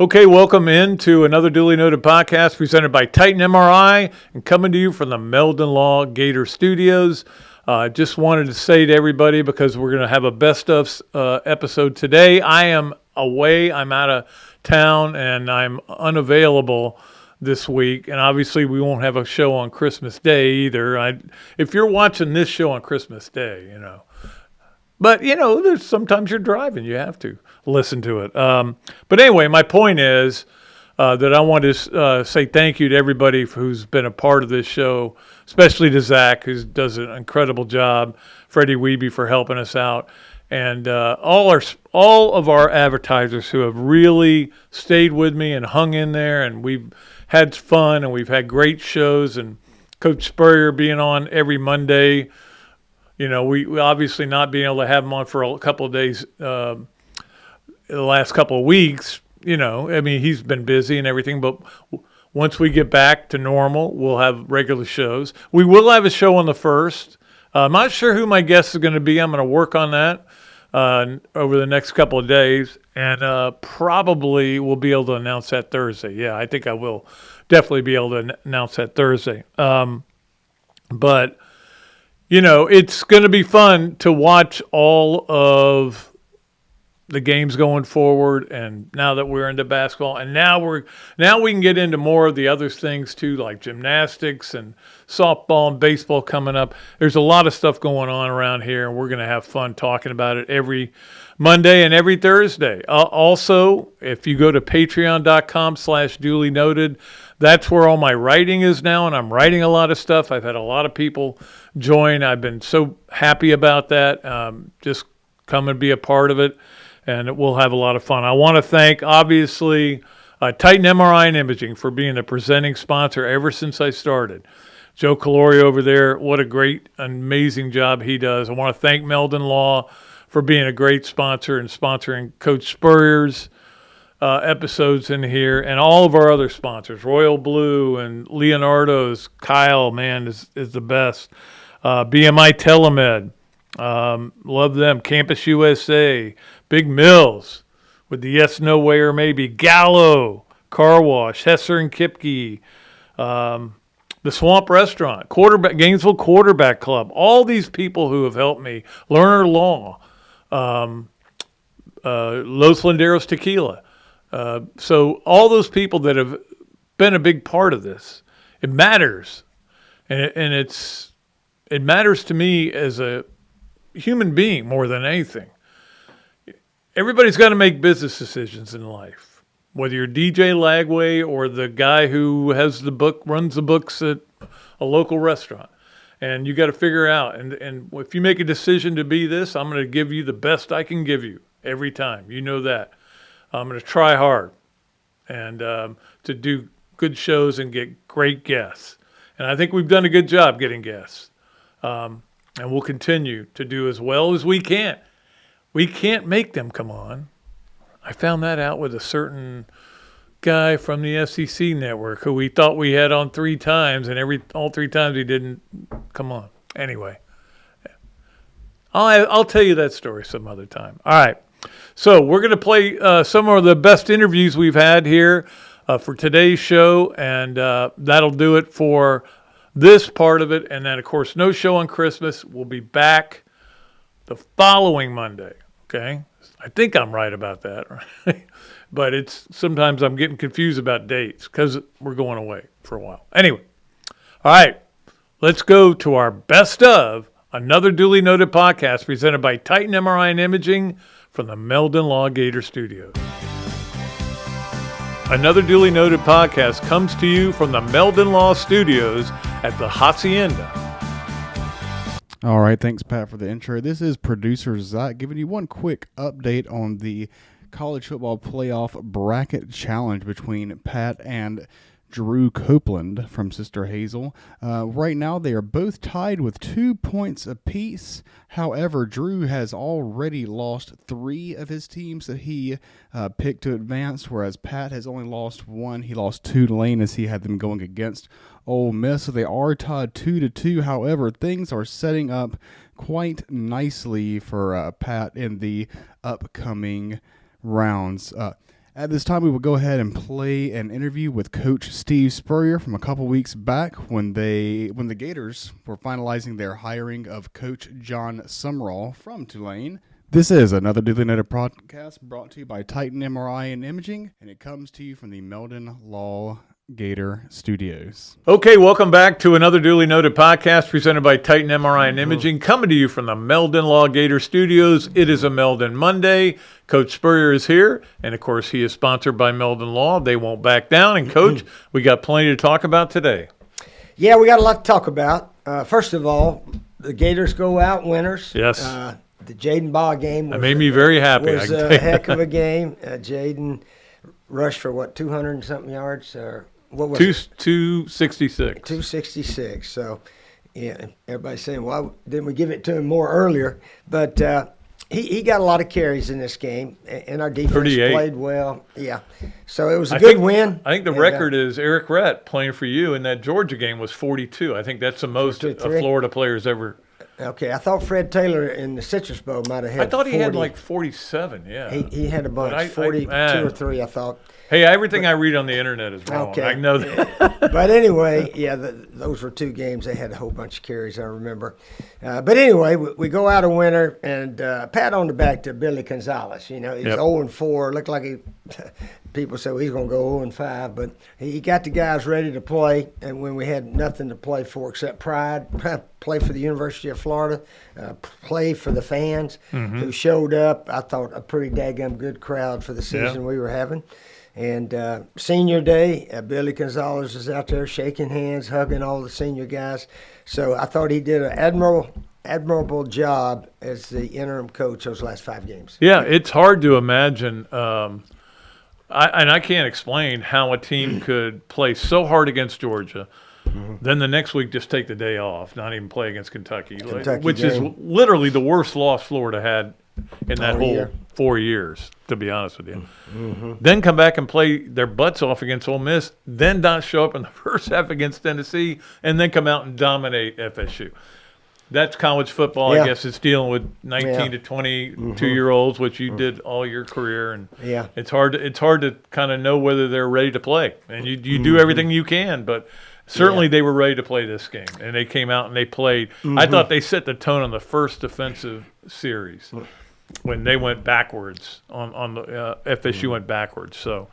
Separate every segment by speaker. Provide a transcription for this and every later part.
Speaker 1: Okay, welcome into another Dooley Noted podcast presented by Titan MRI and coming to you from the Meldon Law Gator Studios. Just wanted to say to everybody, because we're going to have a best of episode today, I am away, I'm out of town, and I'm unavailable this week. And obviously we won't have a show on Christmas Day either. If you're watching this show on Christmas Day, But, there's sometimes you're driving, you have to listen to it. But anyway, my point is that I want to say thank you to everybody who's been a part of this show, especially to Zach, who does an incredible job, Freddie Wiebe for helping us out, and all of our advertisers who have really stayed with me and hung in there, and we've had fun, and we've had great shows, and Coach Spurrier being on every Monday. We obviously not being able to have him on for a couple of days the last couple of weeks. He's been busy and everything, but once we get back to normal, we'll have regular shows. We will have a show on the 1st. I'm not sure who my guest is going to be. I'm going to work on that over the next couple of days, and probably we'll be able to announce that Thursday. Yeah, I think I will definitely be able to announce that Thursday. But it's going to be fun to watch all of the games going forward, and now that we're into basketball, and now we can get into more of the other things too, like gymnastics and softball and baseball coming up. There's a lot of stuff going on around here, and we're going to have fun talking about it every Monday and every Thursday. Also, if you go to patreon.com/Dooley Noted, that's where all my writing is now, and I'm writing a lot of stuff. I've had a lot of people join. I've been so happy about that. Just come and be a part of it, and we'll have a lot of fun. I want to thank, obviously, Titan MRI and Imaging for being the presenting sponsor ever since I started. Joe Calori over there, what a great, amazing job he does. I want to thank Meldon Law for being a great sponsor and sponsoring Coach Spurrier's episodes in here, and all of our other sponsors, Royal Blue and Leonardo's. Kyle, man, is the best. BMI TeleMed, love them. Campus USA, Big Mills with the Yes, No Way or Maybe, Gallo, Car Wash, Hesser and Kipke, the Swamp Restaurant, Gainesville Quarterback Club, all these people who have helped me, Lerner Law, Los Landeros Tequila. So all those people that have been a big part of this, it matters. And it matters to me as a human being more than anything. Everybody's got to make business decisions in life, whether you're DJ Lagway or the guy who runs the books at a local restaurant. And you got to figure out, and if you make a decision to be this, I'm going to give you the best I can give you every time. You know that. I'm going to try hard and to do good shows and get great guests. And I think we've done a good job getting guests. And we'll continue to do as well as we can. We can't make them come on. I found that out with a certain guy from the FCC network who we thought we had on 3 times, and all 3 times he didn't come on. Anyway, I'll tell you that story some other time. All right. So we're going to play some of the best interviews we've had here for today's show, and that'll do it for this part of it. And then, of course, no show on Christmas. We'll be back the following Monday, okay? I think I'm right about that, right? But sometimes I'm getting confused about dates because we're going away for a while. Anyway, all right, let's go to our best of another Dooley Noted podcast presented by Titan MRI and Imaging from the Meldon Law Gator Studios. Another Dooley Noted podcast comes to you from the Meldon Law Studios at the Hacienda.
Speaker 2: All right, thanks, Pat, for the intro. This is producer Zach giving you one quick update on the college football playoff bracket challenge between Pat and Drew Copeland from Sister Hazel. Right now, they are both tied with 2 points apiece. However, Drew has already lost 3 of his teams that he picked to advance, whereas Pat has only lost 1. He lost 2 to Lane as he had them going against Ole Miss, so they are tied 2-2. However, things are setting up quite nicely for Pat in the upcoming rounds. At this time, we will go ahead and play an interview with Coach Steve Spurrier from a couple weeks back when the Gators were finalizing their hiring of Coach John Sumrall from Tulane. This is another Dooley Noted podcast brought to you by Titan MRI and Imaging, and it comes to you from the Meldon Law Gator Studios.
Speaker 1: Okay, welcome back to another Dooley Noted podcast presented by Titan MRI and Imaging, coming to you from the Meldon Law Gator Studios. It is a Meldon Monday. Coach Spurrier is here, and of course, he is sponsored by Meldon Law. They won't back down. And Coach, we got plenty to talk about today.
Speaker 3: Yeah, we got a lot to talk about. First of all, the Gators go out winners.
Speaker 1: Yes.
Speaker 3: The Jaden Baugh game
Speaker 1: That made me very happy.
Speaker 3: was a heck of a game. Jaden rushed for, 200 and something yards? Or what was it?
Speaker 1: 266.
Speaker 3: 266. So, yeah, everybody's saying, why didn't we give it to him more earlier? But he got a lot of carries in this game, and our defense
Speaker 1: 38.
Speaker 3: played well. Yeah. So it was a good win.
Speaker 1: I think the record is Eric Rett playing for you in that Georgia game was 42. I think that's the most a
Speaker 3: 43.
Speaker 1: Florida player's ever.
Speaker 3: Okay, I thought Fred Taylor in the Citrus Bowl might have had
Speaker 1: I thought he
Speaker 3: 40.
Speaker 1: had like 47, yeah.
Speaker 3: He had a bunch,
Speaker 1: But
Speaker 3: 42 or 3, I thought.
Speaker 1: Hey, everything I read on the internet is wrong.
Speaker 3: Okay.
Speaker 1: I know that.
Speaker 3: But anyway, yeah, those were 2 games. They had a whole bunch of carries, I remember. But anyway, we go out a winner, and pat on the back to Billy Gonzalez. You know, he's
Speaker 1: Yep.
Speaker 3: 0-4. Looked like people said, well, he's going to go 0-5. But he got the guys ready to play, and when we had nothing to play for except pride, play for the University of Florida, play for the fans who showed up. I thought a pretty daggum good crowd for the season we were having. And senior day, Billy Gonzalez is out there shaking hands, hugging all the senior guys. So I thought he did an admirable job as the interim coach those last 5 games.
Speaker 1: Yeah, it's hard to imagine. I can't explain how a team could play so hard against Georgia, then the next week just take the day off, not even play against Kentucky which
Speaker 3: game.
Speaker 1: is literally the worst loss Florida had in that
Speaker 3: All
Speaker 1: whole
Speaker 3: year.
Speaker 1: 4 years, to be honest with you. Then come back and play their butts off against Ole Miss, then not show up in the first half against Tennessee, and then come out and dominate FSU. That's college football.
Speaker 3: Yeah.
Speaker 1: I guess it's dealing with 19 to 22-year-olds, which you did all your career, and
Speaker 3: Yeah.
Speaker 1: it's hard to kind of know whether they're ready to play. And you do everything you can, but certainly they were ready to play this game, and they came out and they played. I thought they set the tone on the first defensive series when they went backwards on the FSU went backwards. So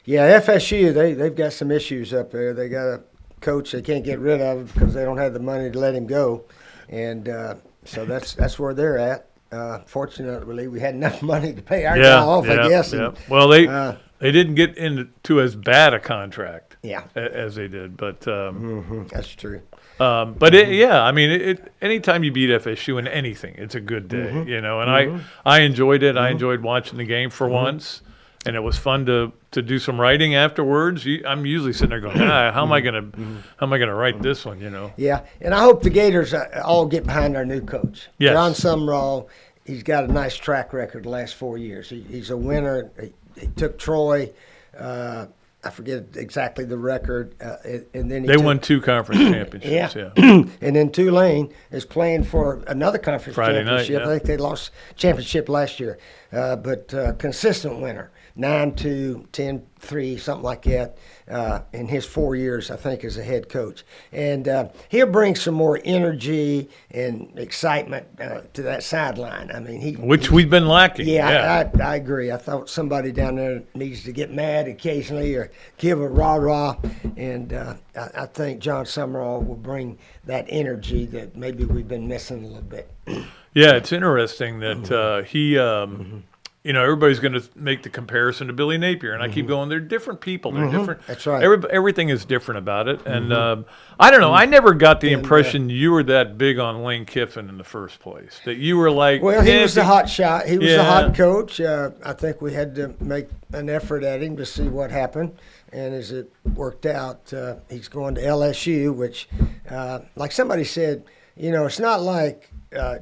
Speaker 3: Yeah, FSU, they've got some issues up there. They got a coach they can't get rid of because they don't have the money to let him go. And so that's where they're at. Fortunately, we had enough money to pay our guy off, I guess.
Speaker 1: Yeah.
Speaker 3: And,
Speaker 1: Well, they didn't get into as bad a contract
Speaker 3: yeah,
Speaker 1: as they did, but
Speaker 3: that's true.
Speaker 1: I mean, anytime you beat FSU in anything, it's a good day, you know. And I enjoyed it. I enjoyed watching the game for once, and it was fun to do some writing afterwards. I'm usually sitting there going, how am I gonna write this one, you know?
Speaker 3: Yeah, and I hope the Gators all get behind our new coach,
Speaker 1: Yes.
Speaker 3: John Sumrall. He's got a nice track record the last 4 years. He's a winner. He took Troy. I forget exactly the record, and then
Speaker 1: They won 2 conference championships.
Speaker 3: Yeah.
Speaker 1: Yeah.
Speaker 3: And then Tulane is playing for another conference
Speaker 1: Friday night,
Speaker 3: championship.
Speaker 1: yeah.
Speaker 3: I think they lost championship last year, but consistent winner, 9-2, 10-3, something like that. In his 4 years, I think, as a head coach, and he'll bring some more energy and excitement to that sideline. I mean,
Speaker 1: Which we've been lacking.
Speaker 3: Yeah, I agree. I thought somebody down there needs to get mad occasionally or give a rah-rah, and I think John Sumrall will bring that energy that maybe we've been missing a little bit.
Speaker 1: Yeah, it's interesting that he you know, everybody's going to make the comparison to Billy Napier, and I keep going, they're different people. They're different.
Speaker 3: That's right.
Speaker 1: Everything is different about it. And I don't know. I never got the impression you were that big on Lane Kiffin in the first place, that you were like.
Speaker 3: Well, he was the hot shot. He was the
Speaker 1: Yeah.
Speaker 3: hot coach. I think we had to make an effort at him to see what happened. And as it worked out, he's going to LSU, which, like somebody said, you know, it's not like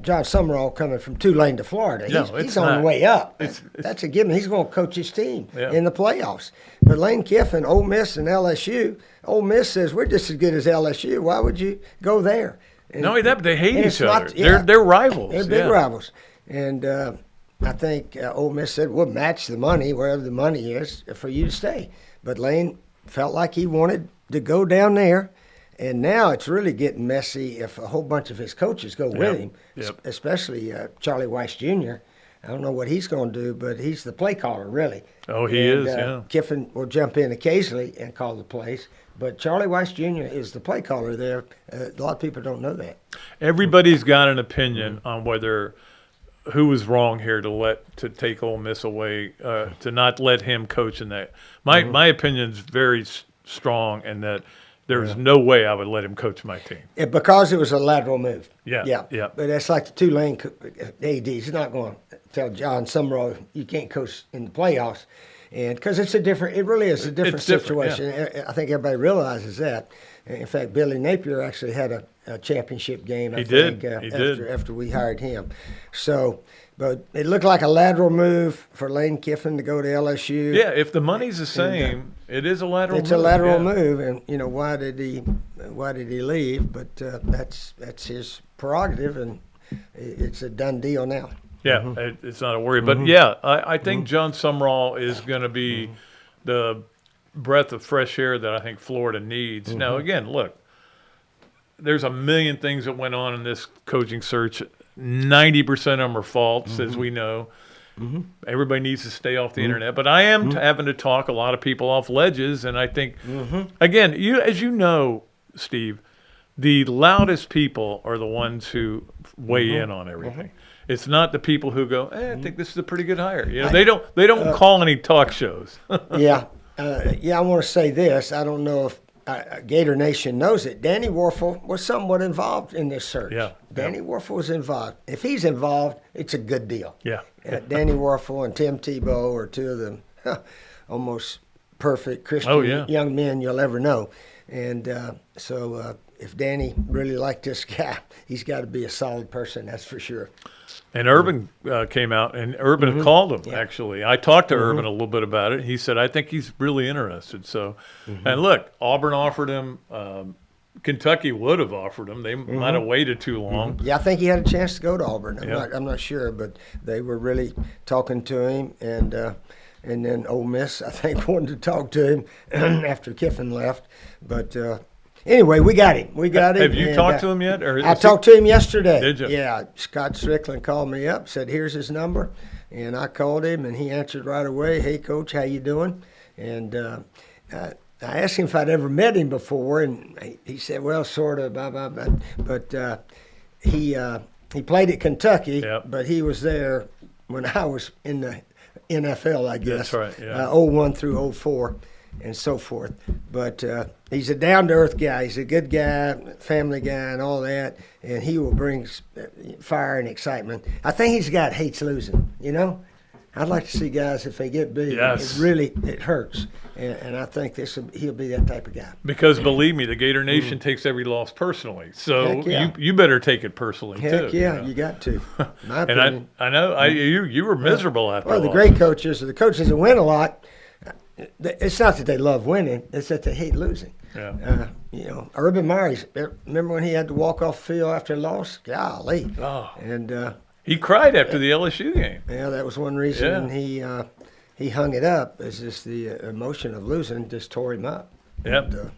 Speaker 3: John Sumrall coming from Tulane to Florida.
Speaker 1: No,
Speaker 3: He's
Speaker 1: it's
Speaker 3: on
Speaker 1: not.
Speaker 3: the way up.
Speaker 1: It's-
Speaker 3: That's a given. He's going to coach his team
Speaker 1: Yeah.
Speaker 3: in the playoffs. But Lane Kiffin, Ole Miss, and LSU, Ole Miss says, we're just as good as LSU. Why would you go there? And,
Speaker 1: Not only that, but they hate
Speaker 3: and
Speaker 1: each
Speaker 3: it's not-
Speaker 1: other.
Speaker 3: yeah.
Speaker 1: They're rivals.
Speaker 3: They're big
Speaker 1: yeah.
Speaker 3: rivals. And I think Ole Miss said, we'll match the money, wherever the money is, for you to stay. But Lane felt like he wanted to go down there. And now it's really getting messy if a whole bunch of his coaches go with him, especially Charlie Weiss Jr. I don't know what he's going to do, but he's the play caller, really.
Speaker 1: Oh, he is, yeah.
Speaker 3: Kiffin will jump in occasionally and call the plays. But Charlie Weiss Jr. is the play caller there. A lot of people don't know that.
Speaker 1: Everybody's got an opinion on who was wrong here to take Ole Miss away, to not let him coach in that. My opinion's very strong in that there's no way I would let him coach my team.
Speaker 3: Because it was a lateral move.
Speaker 1: Yeah.
Speaker 3: But that's like the Tulane AD. He's not going to tell John Summerall you can't coach in the playoffs, and because it really is a different situation. Yeah. I think everybody realizes that. In fact, Billy Napier actually had a championship game. I think, after we hired him. So, but it looked like a lateral move for Lane Kiffin to go to LSU.
Speaker 1: Yeah, if the money's the same, it is a lateral move.
Speaker 3: It's a lateral move, and why did he leave? But that's his prerogative, and it's a done deal now.
Speaker 1: Yeah, it's not a worry. But I think John Summerall is going to be the breath of fresh air that I think Florida needs. Now, again, look, there's a million things that went on in this coaching search. 90% of them are false, as we know. Everybody needs to stay off the internet. But I am having to talk a lot of people off ledges, and I think, again, as you know, Steve, the loudest people are the ones who weigh in on everything. It's not the people who go, I think this is a pretty good hire. They don't call any talk shows.
Speaker 3: I want to say this. I don't know if Gator Nation knows it. Danny Warfel was somewhat involved in this search. Danny Warfel was involved. If he's involved, it's a good deal. Danny Warfel and Tim Tebow are two of the almost perfect Christian young men you'll ever know. And so if Danny really liked this guy, he's got to be a solid person, that's for sure.
Speaker 1: And Urban came out, and Urban called him, actually. I talked to Urban a little bit about it. He said, I think he's really interested. So, and look, Auburn offered him. Kentucky would have offered him. They might have waited too long.
Speaker 3: Yeah, I think he had a chance to go to Auburn. I'm not sure, but they were really talking to him. And then Ole Miss, I think, wanted to talk to him after Kiffin left. But anyway, we got him.
Speaker 1: Have you talked to him yet? Or
Speaker 3: I talked to him yesterday.
Speaker 1: Did you?
Speaker 3: Yeah. Scott Strickland called me up, said, here's his number. And I called him, and he answered right away, hey, Coach, how you doing? And I asked him if I'd ever met him before, and he said, well, sort of, blah, blah, blah. But he played at Kentucky, but he was there when I was in the NFL, I guess.
Speaker 1: That's right,
Speaker 3: 01 through 04. And so forth. But he's a down-to-earth guy. He's a good guy, family guy, and all that. And he will bring fire and excitement. I think he's a guy that hates losing, I'd like to see guys, if they get big, it hurts. And I think he'll be that type of guy.
Speaker 1: Because believe me, the Gator Nation takes every loss personally. So you better take it personally, too.
Speaker 3: Heck yeah, you got to. My
Speaker 1: opinion. And I know you were miserable after
Speaker 3: the great coaches, the coaches that win a lot, it's not that they love winning; it's that they hate losing. Urban Meyer. Remember when he had to walk off the field after a loss? Golly! And
Speaker 1: he cried after the LSU game.
Speaker 3: Yeah, that was one reason he hung it up. Is just the emotion of losing just tore him up.
Speaker 1: Yep.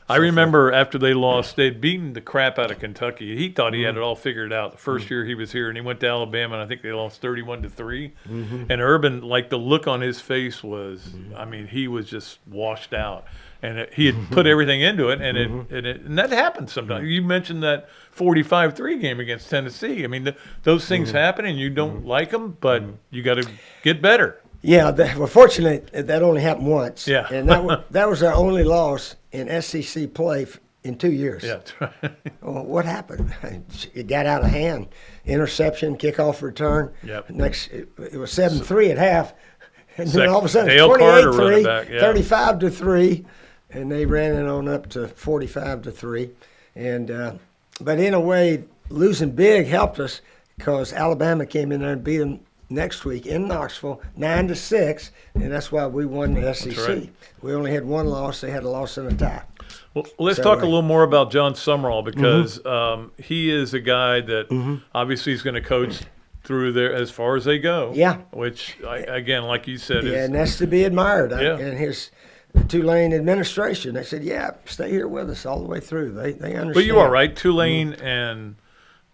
Speaker 1: I remember after they lost, they'd beaten the crap out of Kentucky. He thought he had it all figured out the first year he was here, and he went to Alabama, and I think they lost 31-3. And Urban, like the look on his face was, I mean, he was just washed out. And he had put everything into it, and that happens sometimes. You mentioned that 45-3 game against Tennessee. I mean, those things happen, and you don't like them, but you got to get better.
Speaker 3: Yeah, well, fortunately, that only happened once.
Speaker 1: Yeah.
Speaker 3: And that was our only loss in SEC play in 2 years.
Speaker 1: Yeah, that's right.
Speaker 3: Well, what happened? It got out of hand. Interception, kickoff return.
Speaker 1: Yep.
Speaker 3: Next, it was 7-3 at half. And then all of a sudden,
Speaker 1: Dale
Speaker 3: 28-3, 35-3, and they ran it on up to 45-3. And but in a way, losing big helped us because Alabama came in there and beat them next week in Knoxville, 9-6, and that's why we won the SEC.
Speaker 1: Right.
Speaker 3: We only had one loss; they had a loss and a tie.
Speaker 1: Well, let's talk a little more about John Summerall because he is a guy that obviously is going to coach through there as far as they go.
Speaker 3: Yeah.
Speaker 1: Which, again, like you said,
Speaker 3: Yeah, and that's to be admired.
Speaker 1: Yeah.
Speaker 3: And his Tulane administration, they said, yeah, stay here with us all the way through. They understand.
Speaker 1: But you are right. Tulane and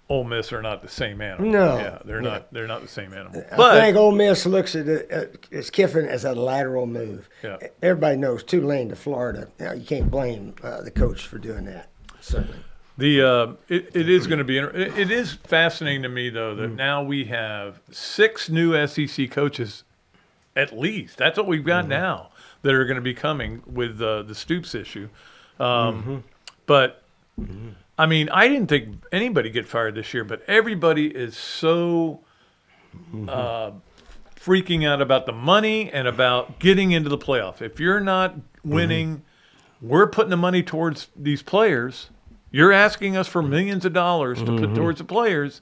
Speaker 1: Ole Miss are not the same animal.
Speaker 3: No.
Speaker 1: Yeah, they're not. They're not the same animal.
Speaker 3: I think Ole Miss looks at it as Kiffin as a lateral move.
Speaker 1: Yeah.
Speaker 3: Everybody knows Tulane to Florida. Now, you can't blame the coach for doing that, certainly.
Speaker 1: It is going to be it is fascinating to me though that now we have 6 new SEC coaches, at least. That's what we've got now that are going to be coming with the Stoops issue. But I mean, I didn't think anybody get fired this year, but everybody is so freaking out about the money and about getting into the playoff. If you're not winning, we're putting the money towards these players. You're asking us for millions of dollars to put towards the players.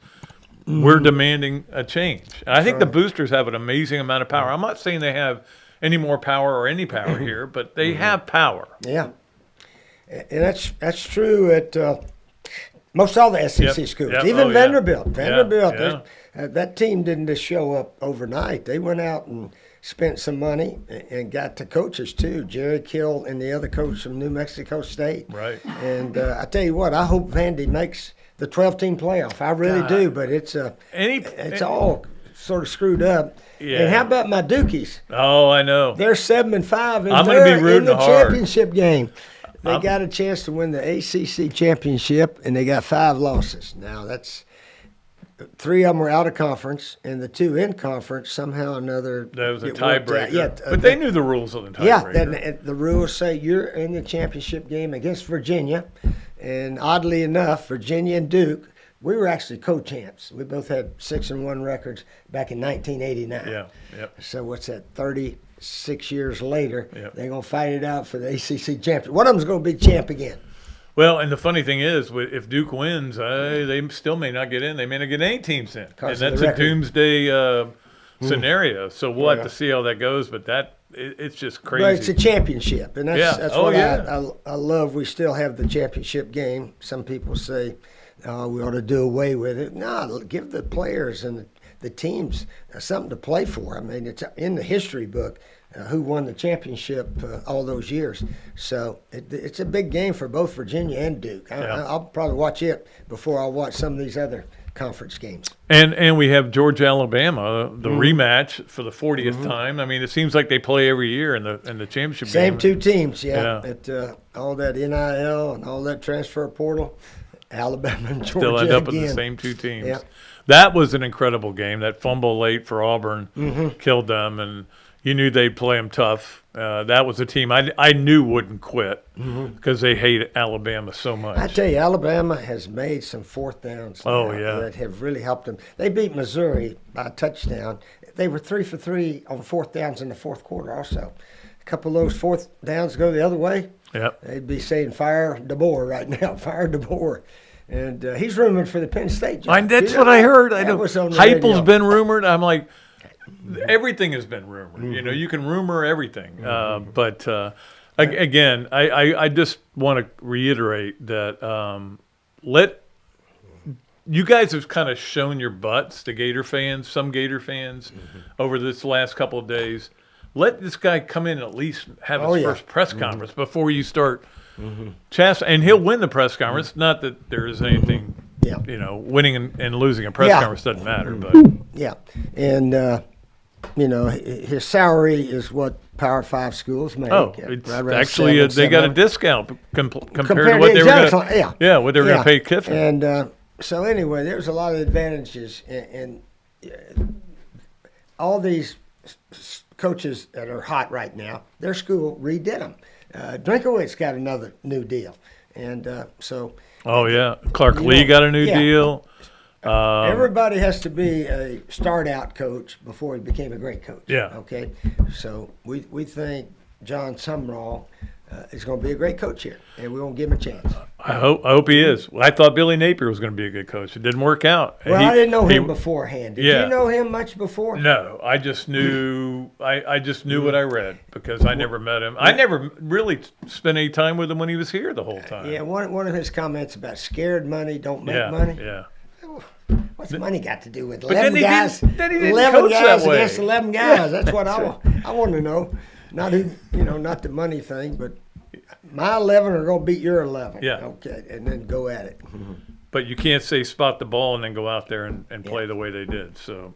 Speaker 1: We're demanding a change. And I think the boosters have an amazing amount of power. I'm not saying they have any more power or any power here, but they have power.
Speaker 3: Yeah, and that's true at most all the SEC schools.
Speaker 1: Yep.
Speaker 3: Even
Speaker 1: Oh, yeah.
Speaker 3: Vanderbilt.
Speaker 1: Yeah.
Speaker 3: That team didn't just show up overnight. They went out and spent some money and got the coaches too. Jerry Kill and the other coach from New Mexico State.
Speaker 1: Right.
Speaker 3: And I tell you what, I hope Vandy makes the 12-team playoff. I really do, but it's all sort of screwed up.
Speaker 1: Yeah.
Speaker 3: And how about my Dukies?
Speaker 1: Oh, I know.
Speaker 3: They're 7-5, and
Speaker 1: I'm gonna
Speaker 3: they're
Speaker 1: be rooting
Speaker 3: in the
Speaker 1: hard.
Speaker 3: championship game. They got a chance to win the ACC championship, and they got 5 losses. Now that's 3 of them were out of conference, and the 2 in conference somehow or another.
Speaker 1: That was a
Speaker 3: it worked out.
Speaker 1: tiebreaker.
Speaker 3: Yeah,
Speaker 1: but they knew the rules of the tiebreaker.
Speaker 3: Yeah, the rules say you're in the championship game against Virginia, and oddly enough, Virginia and Duke, we were actually co-champs. We both had 6-1 records back in 1989.
Speaker 1: Yeah, yep.
Speaker 3: So what's that? 36 years later,
Speaker 1: Yep.
Speaker 3: they're gonna fight it out for the ACC championship. One of them's gonna be champ again.
Speaker 1: Well, and the funny thing is, if Duke wins, they still may not get in. They may not get any teams in.
Speaker 3: Because
Speaker 1: And
Speaker 3: of
Speaker 1: that's
Speaker 3: the
Speaker 1: a
Speaker 3: record.
Speaker 1: doomsday scenario. So we'll have
Speaker 3: Yeah.
Speaker 1: to see how that goes. But it's just
Speaker 3: But it's
Speaker 1: crazy.
Speaker 3: a championship, and that's,
Speaker 1: Yeah.
Speaker 3: that's
Speaker 1: Oh,
Speaker 3: what
Speaker 1: yeah.
Speaker 3: I love. We still have the championship game. Some people say we ought to do away with it. No, give the players and the teams something to play for. I mean, it's in the history book who won the championship all those years. So it's a big game for both Virginia and Duke.
Speaker 1: Yeah.
Speaker 3: I'll probably watch it before I watch some of these other conference games.
Speaker 1: And we have Georgia Alabama, the rematch for the 40th time. I mean, it seems like they play every year in the championship
Speaker 3: Same
Speaker 1: game.
Speaker 3: 2 teams,
Speaker 1: Yeah.
Speaker 3: All that NIL and all that transfer portal, Alabama and Georgia
Speaker 1: Still end up
Speaker 3: again.
Speaker 1: with the same 2 teams.
Speaker 3: Yeah.
Speaker 1: That was an incredible game. That fumble late for Auburn
Speaker 3: Mm-hmm.
Speaker 1: killed them, and you knew they'd play them tough. That was a team I knew wouldn't quit because they hate Alabama so much.
Speaker 3: I tell you, Alabama has made some 4th downs
Speaker 1: Oh,
Speaker 3: now
Speaker 1: yeah.
Speaker 3: that have really helped them. They beat Missouri by a touchdown. They were 3 for 3 on 4th downs in the 4th quarter also. A couple of those 4th downs go the other way.
Speaker 1: Yep.
Speaker 3: They'd be saying, fire DeBoer right now, fire DeBoer. And he's rumored for the Penn State job.
Speaker 1: That's
Speaker 3: You know,
Speaker 1: what I heard. I
Speaker 3: that
Speaker 1: know
Speaker 3: was on the
Speaker 1: Heupel's
Speaker 3: radio.
Speaker 1: been rumored. I'm like, everything has been rumored. You know, you can rumor everything. But again, I just want to reiterate that you guys have kind of shown your butts, the Gator fans, some Gator fans, over this last couple of days. Let this guy come in and at least have his first press conference before you start and he'll win the press conference. Not that there is anything, you know, winning and losing a press conference doesn't matter. But
Speaker 3: Yeah, and you know, his salary is what Power 5 schools make.
Speaker 1: it's
Speaker 3: right around
Speaker 1: actually they got a discount compared to what they were going to. What they were going to pay Kiffin.
Speaker 3: And so anyway, there's a lot of advantages, and all these coaches that are hot right now, their school redid them. Drinkowitz got another new deal, and so.
Speaker 1: Oh yeah, Clark Lee got a new deal.
Speaker 3: Everybody has to be a start-out coach before he became a great coach.
Speaker 1: Yeah.
Speaker 3: Okay. So we think John Sumrall is going to be a great coach here, and we're going to give him a chance.
Speaker 1: I hope he is. Well, I thought Billy Napier was going to be a good coach. It didn't work out.
Speaker 3: Well, I didn't know him beforehand. Did
Speaker 1: Yeah.
Speaker 3: you know him much before?
Speaker 1: No, I just knew. I just knew what I read because I never met him. I never really spent any time with him when he was here the whole time.
Speaker 3: Yeah. One of his comments about scared money don't make
Speaker 1: yeah,
Speaker 3: money.
Speaker 1: yeah.
Speaker 3: What's money got to do with
Speaker 1: But
Speaker 3: 11
Speaker 1: then
Speaker 3: guys?
Speaker 1: he didn't
Speaker 3: 11
Speaker 1: coach
Speaker 3: guys
Speaker 1: that way.
Speaker 3: against 11 guys. That's what I want to know. Not who, not the money thing, but my 11 are going to beat your 11.
Speaker 1: Yeah.
Speaker 3: Okay, and then go at it.
Speaker 1: But you can't say spot the ball and then go out there and play the way they did. So,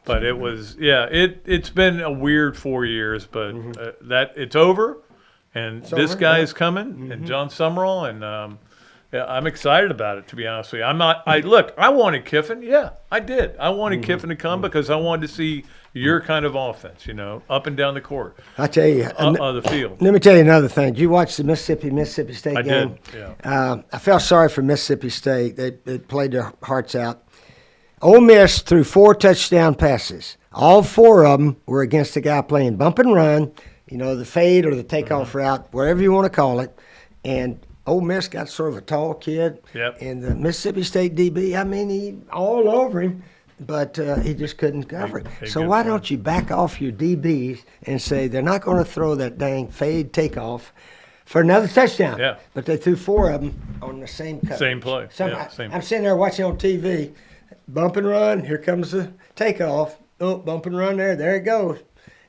Speaker 1: but it was, it's been a weird 4 years, but that it's over, and this guy is coming, and John Summerall, and I'm excited about it, to be honest with you. I wanted Kiffin. Yeah, I did. I wanted Kiffin to come because I wanted to see your kind of offense, up and down the court.
Speaker 3: I tell you,
Speaker 1: the field.
Speaker 3: let me tell you another thing. Did you watch the Mississippi State
Speaker 1: I
Speaker 3: game?
Speaker 1: did, yeah.
Speaker 3: I felt sorry for Mississippi State. They played their hearts out. Ole Miss threw 4 touchdown passes. All 4 of them were against the guy playing bump and run, the fade or the takeoff route, whatever you want to call it. And Ole Miss got sort of a tall kid.
Speaker 1: Yep.
Speaker 3: And the Mississippi State DB, he all over him. But he just couldn't cover it. So why don't you back off your DBs and say they're not going to throw that dang fade takeoff for another touchdown?
Speaker 1: Yeah.
Speaker 3: But they threw 4 of them on the same coverage.
Speaker 1: Same play.
Speaker 3: I'm sitting there watching on TV, bump and run. Here comes the takeoff. Oh, bump and run there. There it goes.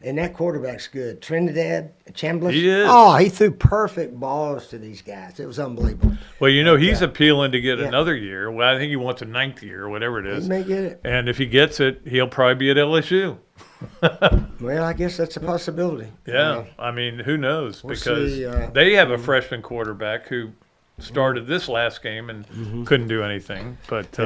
Speaker 3: And that quarterback's good. Trinidad, Chambliss.
Speaker 1: He is.
Speaker 3: Oh, he threw perfect balls to these guys. It was unbelievable.
Speaker 1: Well, he's appealing to get another year. Well, I think he wants a 9th year or whatever it is.
Speaker 3: He may get it.
Speaker 1: And if he gets it, he'll probably be at LSU.
Speaker 3: Well, I guess that's a possibility.
Speaker 1: Yeah. Who knows?
Speaker 3: We'll
Speaker 1: Because
Speaker 3: see,
Speaker 1: they have a freshman quarterback who started this last game and couldn't do anything. But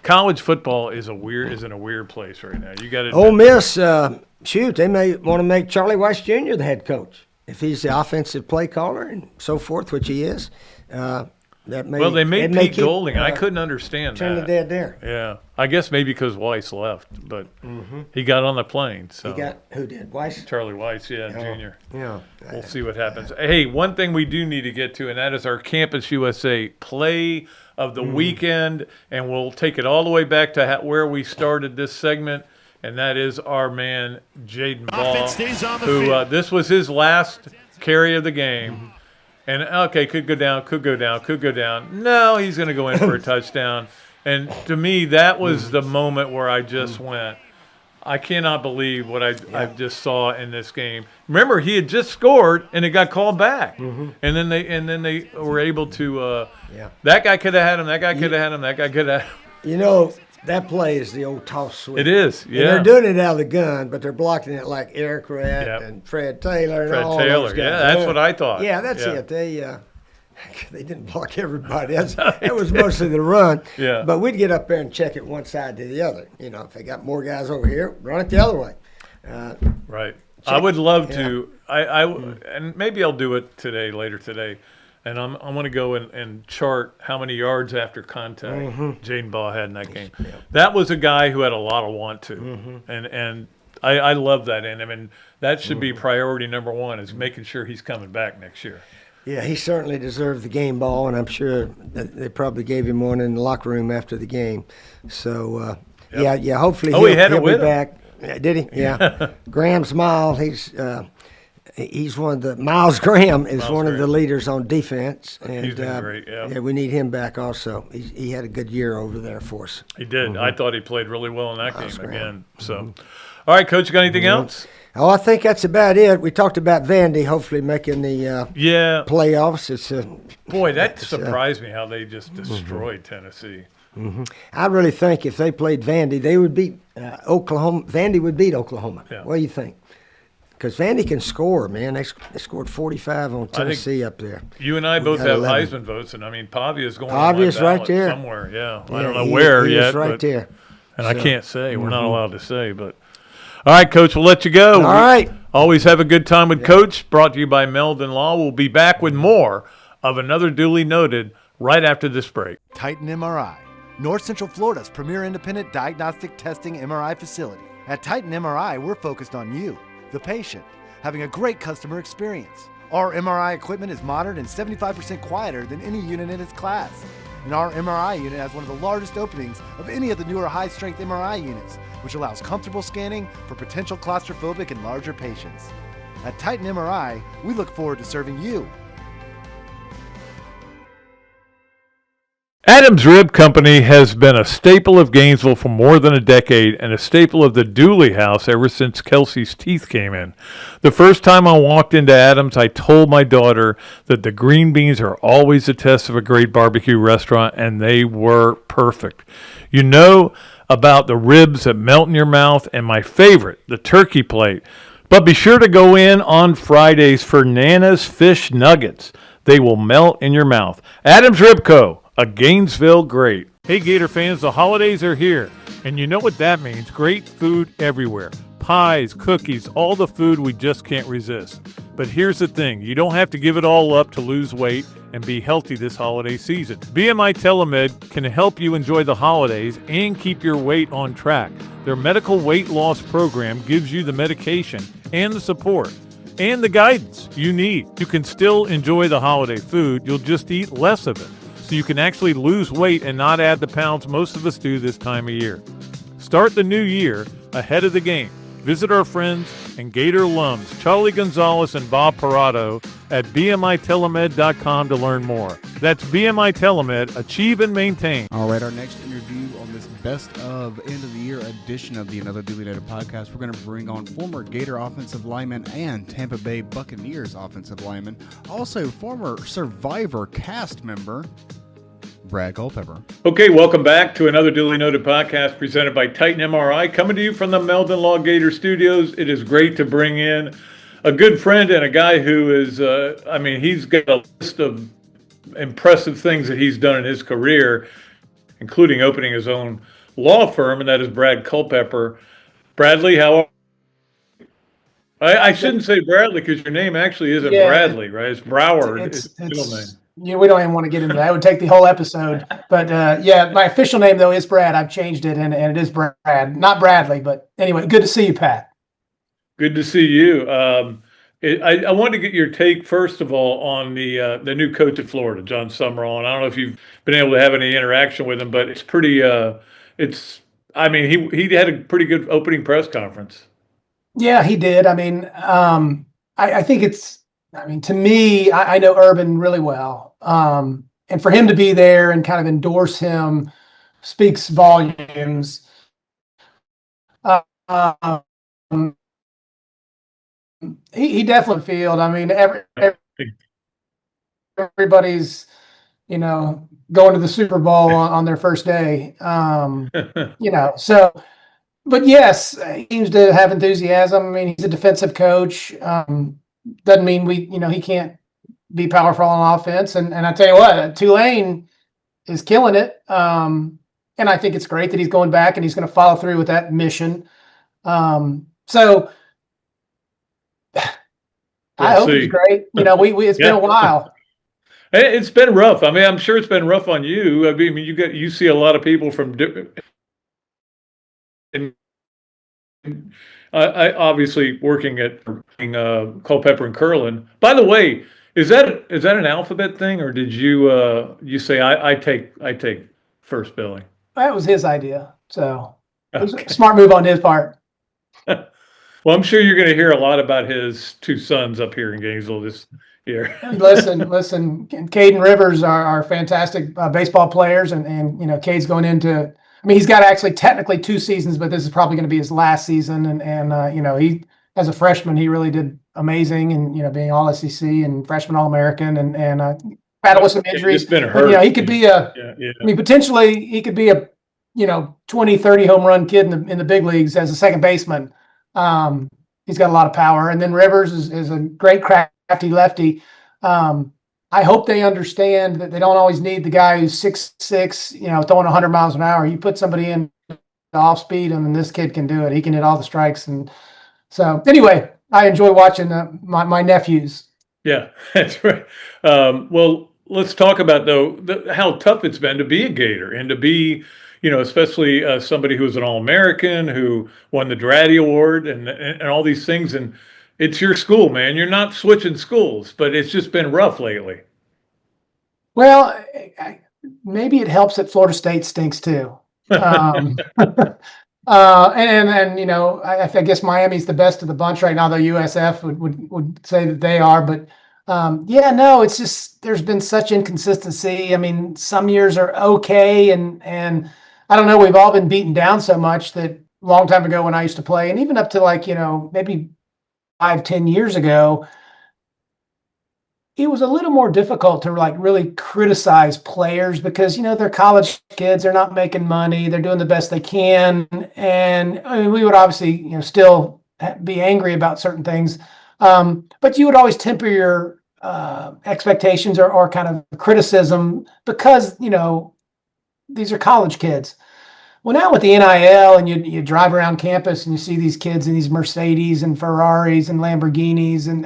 Speaker 1: college football is in a weird place right now. You got to
Speaker 3: Ole Miss, they may want to make Charlie Weiss Jr. the head coach if he's the offensive play caller and so forth, which he is. They
Speaker 1: made Pete Golding. I couldn't understand
Speaker 3: Trinidad there.
Speaker 1: Yeah, I guess maybe because Weiss left, but he got on the plane. So
Speaker 3: Who did? Weiss?
Speaker 1: Charlie Weiss, Jr.
Speaker 3: Yeah.
Speaker 1: We'll see what happens. Hey, one thing we do need to get to, and that is our Campus USA play of the weekend, and we'll take it all the way back to where we started this segment, and that is our man Jaden Ball, who this was his last carry of the game. And, could go down. No, he's going to go in for a touchdown. And to me, that was the moment where I just went, I cannot believe what I just saw in this game. Remember, he had just scored, and it got called back. And then they were able to that guy could have had him, that guy could have had him, that guy could have had him.
Speaker 3: That play is the old toss sweep.
Speaker 1: It is, yeah.
Speaker 3: And they're doing it out of the gun, but they're blocking it like Eric Red and Fred Taylor and all those guys.
Speaker 1: Yeah, that's what I thought.
Speaker 3: Yeah, that's it. They didn't block everybody. That was mostly the run.
Speaker 1: Yeah.
Speaker 3: But we'd get up there and check it one side to the other. If they got more guys over here, run it the other way.
Speaker 1: Right. I would love to. And maybe I'll do it later today. And I'm going to go and chart how many yards after contact Jaden Ball had in that game. Yeah. That was a guy who had a lot of want to. And I love that in him. And that should be priority number one, is making sure he's coming back next year.
Speaker 3: Yeah, he certainly deserved the game ball, and I'm sure that they probably gave him one in the locker room after the game. So, hopefully he'll be back. Yeah, did he? Yeah. Graham Smile, he's one of the Miles Graham is one of the leaders on defense, and
Speaker 1: he's been great. Yeah,
Speaker 3: we need him back also. He had a good year over there for us.
Speaker 1: He did. I thought he played really well in that Miles game Graham. Again. So, all right, Coach, you got anything else?
Speaker 3: Oh, I think that's about it. We talked about Vandy hopefully making the playoffs.
Speaker 1: That surprised me how they just destroyed Tennessee.
Speaker 3: I really think if they played Vandy, they would beat Oklahoma. Vandy would beat Oklahoma. Yeah. What do you think? Because Vandy can score, man. They scored 45 on Tennessee up there.
Speaker 1: You and I both have 11 Heisman votes, and Pavia's going
Speaker 3: Pavia's right there
Speaker 1: somewhere. Yeah, I don't know where yet.
Speaker 3: Right there.
Speaker 1: And I can't say. We're not allowed to say, but. All right, Coach, we'll let you go.
Speaker 3: All right.
Speaker 1: Always have a good time with Coach. Brought to you by Meldon Law. We'll be back with more of another Dooley Noted right after this break.
Speaker 4: Titan MRI, North Central Florida's premier independent diagnostic testing MRI facility. At Titan MRI, we're focused on you, the patient, having a great customer experience. Our MRI equipment is modern and 75% quieter than any unit in its class. And our MRI unit has one of the largest openings of any of the newer high-strength MRI units, which allows comfortable scanning for potential claustrophobic and larger patients. At Titan MRI, we look forward to serving you.
Speaker 1: Adams Rib Company has been a staple of Gainesville for more than a decade and a staple of the Dooley house ever since Kelsey's teeth came in. The first time I walked into Adams, I told my daughter that the green beans are always a test of a great barbecue restaurant, and they were perfect. You know about the ribs that melt in your mouth, and my favorite, the turkey plate. But be sure to go in on Fridays for Nana's Fish Nuggets. They will melt in your mouth. Adams Rib Co., a Gainesville great. Hey Gator fans, the holidays are here, and you know what that means. Great food everywhere. Pies, cookies, all the food we just can't resist. But here's the thing, you don't have to give it all up to lose weight and be healthy this holiday season. BMI TeleMed can help you enjoy the holidays and keep your weight on track. Their medical weight loss program gives you the medication and the support and the guidance you need. You can still enjoy the holiday food, you'll just eat less of it. So you can actually lose weight and not add the pounds most of us do this time of year. Start the new year ahead of the game. Visit our friends and Gator alums, Charlie Gonzalez and Bob Parado, at bmitelemed.com to learn more. That's BMI Telemed, achieve and maintain.
Speaker 2: All right, our next interview on this best of end of the year edition of the Another Dooley Native podcast, we're going to bring on former Gator offensive lineman and Tampa Bay Buccaneers offensive lineman, also former Survivor cast member, Brad Culpepper.
Speaker 1: Okay, welcome back to another Duly Noted podcast presented by Titan MRI, coming to you from the Meldon Law Gator Studios. It is great to bring in a good friend and a guy who is, he's got a list of impressive things that he's done in his career, including opening his own law firm, and that is Brad Culpepper. Bradley, how are you? I shouldn't say Bradley because your name actually isn't Bradley, right? It's Brower. It's middle name.
Speaker 5: We don't even want to get into that. It would take the whole episode. But my official name, though, is Brad. I've changed it, and it is Brad. Not Bradley, but anyway, good to see you, Pat.
Speaker 1: Good to see you. I wanted to get your take, first of all, on the new coach at Florida, John Summerall. And I don't know if you've been able to have any interaction with him, but it's pretty he had a pretty good opening press conference.
Speaker 5: Yeah, he did. I think it's, to me, I know Urban really well. And for him to be there and kind of endorse him speaks volumes. He definitely field. Everybody's, going to the Super Bowl on their first day. But yes, he seems to have enthusiasm. He's a defensive coach. Doesn't mean he can't be powerful on offense. And I tell you what, Tulane is killing it. And I think it's great that he's going back and he's going to follow through with that mission. So I hope it's great. It's been a while.
Speaker 1: It's been rough. I'm sure it's been rough on you. You see a lot of people from different. I obviously working at Culpepper and Curlin. By the way, is that an alphabet thing, or did you say I take first billing?
Speaker 5: That was his idea, so it was a smart move on his part.
Speaker 1: Well, I'm sure you're going to hear a lot about his two sons up here in Gainesville this year.
Speaker 5: Listen, Cade and Rivers are fantastic baseball players, and Cade's going into. He's got actually technically 2 seasons, but this is probably going to be his last season. And he, as a freshman, he really did amazing, and being all SEC and freshman All-American, and battled with some injuries.
Speaker 1: It's been hurt.
Speaker 5: But, he could be potentially he could be a 20, 30 home run kid in the big leagues as a second baseman. He's got a lot of power, and then Rivers is a great crafty lefty. I hope they understand that they don't always need the guy who's 6'6", throwing 100 miles an hour. You put somebody in off speed, and this kid can do it. He can hit all the strikes. And so anyway, I enjoy watching my nephews.
Speaker 1: Yeah, that's right. Well, let's talk about, though, how tough it's been to be a Gator and to be, especially somebody who's an All-American, who won the Dratty Award and all these things. And it's your school, man. You're not switching schools, but it's just been rough lately.
Speaker 5: Well, maybe it helps that Florida State stinks too. I guess Miami's the best of the bunch right now, though USF would say that they are. But Yeah, no, it's just there's been such inconsistency. I mean, some years are okay, and I don't know. We've all been beaten down so much that a long time ago when I used to play, and even up to like maybe 5, 10 years ago, it was a little more difficult to like really criticize players because they're college kids, they're not making money, they're doing the best they can, and I mean we would obviously still be angry about certain things, but you would always temper your expectations or kind of criticism because these are college kids. Well, now with the NIL and you drive around campus and you see these kids in these Mercedes and Ferraris and Lamborghinis and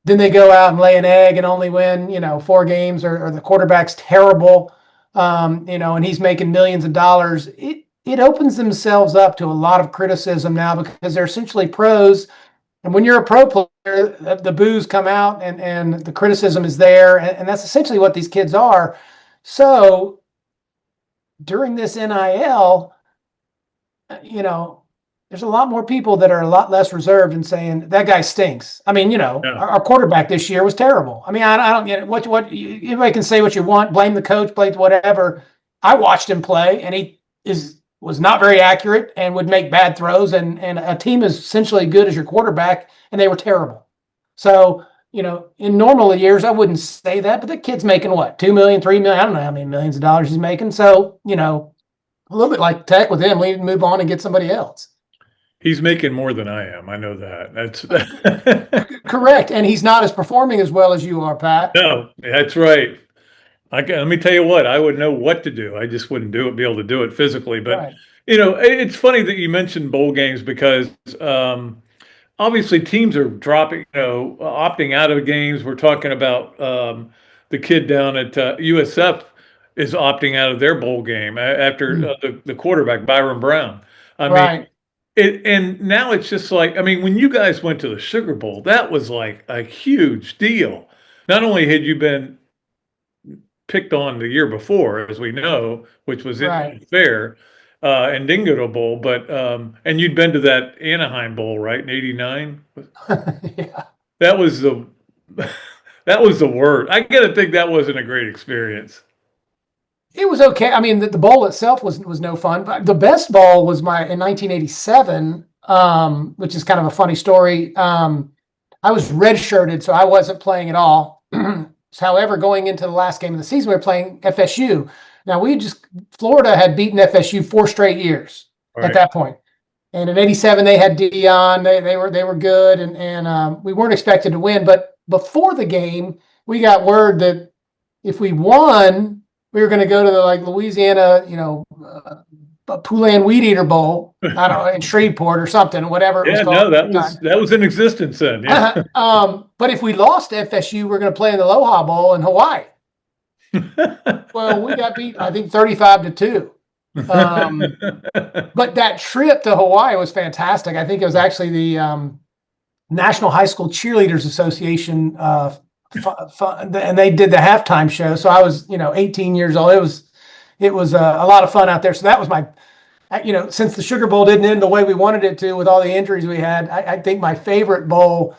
Speaker 5: then they go out and lay an egg and only win, 4 games, or the quarterback's terrible, and he's making millions of dollars. It opens themselves up to a lot of criticism now because they're essentially pros. And when you're a pro player, the boos come out and the criticism is there. And that's essentially what these kids are. So during this NIL, there's a lot more people that are a lot less reserved and saying that guy stinks. I mean, our quarterback this year was terrible. I mean, I don't get it. What anybody can say what you want, blame the coach, blame whatever. I watched him play, and he was not very accurate and would make bad throws. And a team is essentially good as your quarterback, and they were terrible. So in normal years, I wouldn't say that, but the kid's making what, $2 million, $3 million? I don't know how many millions of dollars he's making. So a little bit like Tech with him, we need to move on and get somebody else.
Speaker 1: He's making more than I am. I know that. That's
Speaker 5: correct. And he's not as performing as well as you are, Pat.
Speaker 1: No, that's right. Let me tell you what, I would know what to do. I just wouldn't be able to do it physically. But,
Speaker 5: right.
Speaker 1: It's funny that you mentioned bowl games because obviously teams are dropping, opting out of games. We're talking about the kid down at USF is opting out of their bowl game after the quarterback, Byron Brown. I mean, and now it's just like, I mean, when you guys went to the Sugar Bowl, that was like a huge deal. Not only had you been picked on the year before, as we know, which was fair, and didn't go to a bowl, but and you'd been to that Anaheim Bowl, right, in '89?
Speaker 5: Yeah.
Speaker 1: That was the word. I gotta think that wasn't a great experience.
Speaker 5: It was okay. I mean, the bowl itself was no fun, but the best bowl was in 1987, which is kind of a funny story. I was redshirted, so I wasn't playing at all. However, going into the last game of the season, we were playing FSU. Now, Florida had beaten FSU 4 straight years at that point. And in '87, they had Dion. They were good, and we weren't expected to win. But before the game, we got word that if we won, we were going to go to the Louisiana, Poulan Weed Eater Bowl. I don't know, in Shreveport or something, whatever it was called.
Speaker 1: No, that was in existence then. Yeah.
Speaker 5: But if we lost to FSU, we're going to play in the Aloha Bowl in Hawaii. Well, we got beat, I think, 35-2. But that trip to Hawaii was fantastic. I think it was actually the National High School Cheerleaders Association, and they did the halftime show. So I was, 18 years old. It was a lot of fun out there. So that was my, since the Sugar Bowl didn't end the way we wanted it to with all the injuries we had, I think my favorite bowl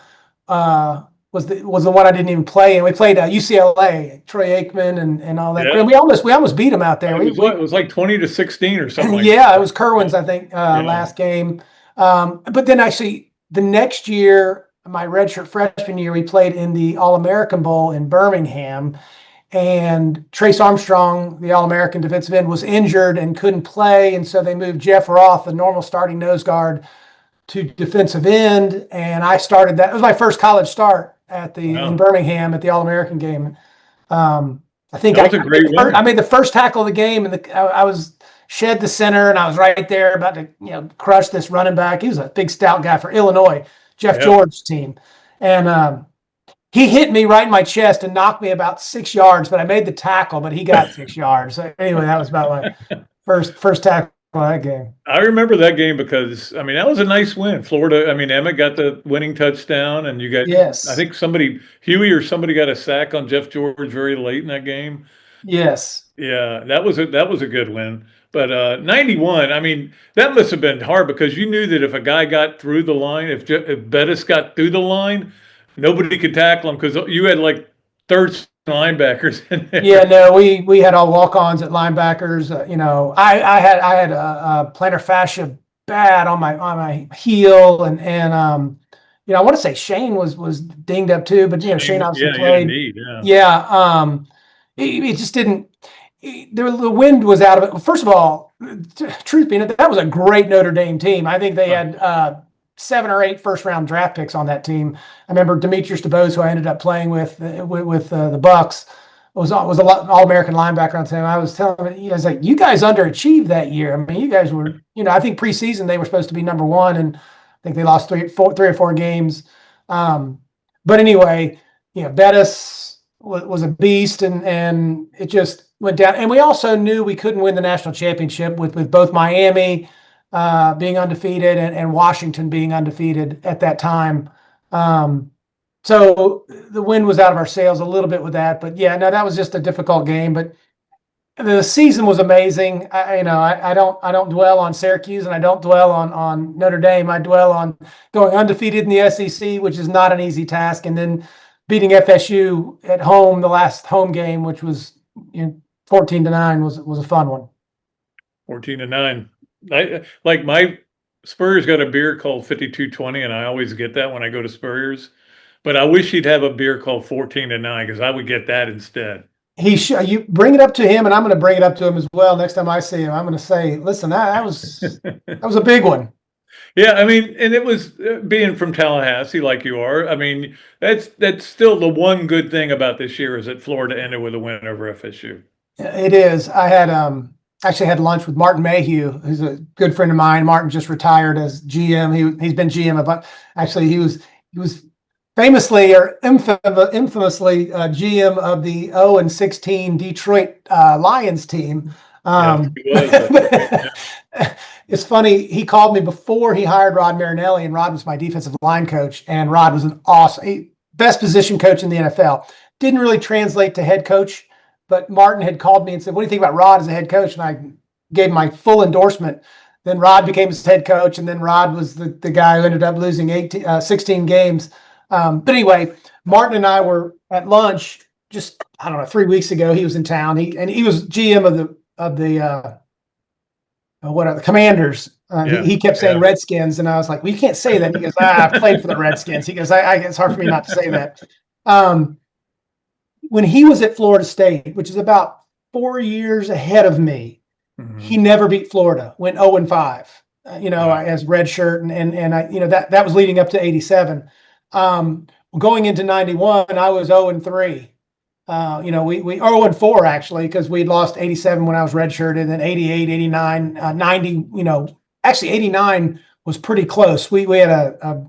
Speaker 5: was the one I didn't even play. And we played UCLA, Troy Aikman and all that. Yeah. And we almost beat them out there.
Speaker 1: It was like 20-16 or something.
Speaker 5: Yeah, it was Kerwin's, I think, last game. But then actually the next year, my redshirt freshman year, we played in the All-American Bowl in Birmingham. And Trace Armstrong, the All-American defensive end, was injured and couldn't play. And so they moved Jeff Roth, the normal starting nose guard, to defensive end. And I started that. It was my first college start in Birmingham at the All-American game. I think I made the first tackle of the game, and I was shed the center, and I was right there about to crush this running back. He was a big, stout guy for Illinois, Jeff George's team. And he hit me right in my chest and knocked me about 6 yards, but I made the tackle, but he got 6 yards. So anyway, that was about my first tackle of that game.
Speaker 1: I remember that game because, I mean, that was a nice win. Florida, I mean, Emmett got the winning touchdown, and you got, I think Huey or somebody got a sack on Jeff George very late in that game.
Speaker 5: Yes.
Speaker 1: Yeah, that was a good win. But 91, I mean, that must have been hard because you knew that if a guy got through the line, if Bettis got through the line, nobody could tackle them because you had like third linebackers in there.
Speaker 5: Yeah, no, we had all walk-ons at linebackers. I had a plantar fascia bad on my heel, and I want to say Shane was dinged up too, but Shane obviously played. Yeah, it just didn't. The wind was out of it. First of all, truth being, that was a great Notre Dame team. I think they had 7 or 8 first-round draft picks on that team. I remember Demetrius DeBose, who I ended up playing with the Bucks, was a all-American linebacker on the team. I was telling him, I was like, you guys underachieved that year. I mean, you guys were, I think preseason they were supposed to be number 1, and I think they lost 3 or 4 games. But anyway, Bettis was a beast, and it just went down. And we also knew we couldn't win the national championship with both Miami being undefeated and Washington being undefeated at that time. So the wind was out of our sails a little bit with that, but yeah, no, that was just a difficult game. But the season was amazing. I don't dwell on Syracuse, and I don't dwell on Notre Dame. I dwell on going undefeated in the SEC, which is not an easy task, and then beating FSU at home, the last home game, which was 14-9, was a fun one.
Speaker 1: 14-9. I like my Spurrier's got a beer called 5220, and I always get that when I go to Spurrier's. But I wish he'd have a beer called 14-9 because I would get that instead.
Speaker 5: You bring it up to him, and I'm going to bring it up to him as well. Next time I see him, I'm going to say, "Listen, that was a big one."
Speaker 1: Yeah, I mean, and it was being from Tallahassee, like you are. I mean, that's still the one good thing about this year is that Florida ended with a win over FSU.
Speaker 5: It is. I had actually had lunch with Martin Mayhew, who's a good friend of mine. Martin just retired as GM. He's been GM about. Actually, he was famously or infamously GM of the 0-16 Detroit Lions team. It's funny. He called me before he hired Rod Marinelli, and Rod was my defensive line coach. And Rod was an awesome, best position coach in the NFL. Didn't really translate to head coach, but Martin had called me and said, "What do you think about Rod as a head coach?" And I gave my full endorsement. Then Rod became his head coach, and then Rod was the guy who ended up losing 16 games. But anyway, Martin and I were at lunch just, 3 weeks ago. He was in town. He was GM of the what are the Commanders. He kept saying Redskins, and I was like, "Well, you can't say that." He goes, "I played for the Redskins." He goes, "It's hard for me not to say that." When he was at Florida State, which is about 4 years ahead of me, he never beat Florida. Went 0-5. As red shirt, and I, that was leading up to 87. Going into 91, I was 0-3. We 0-4 actually, because we'd lost 87 when I was redshirted, and then 88, 89, 90. Actually 89 was pretty close. We had a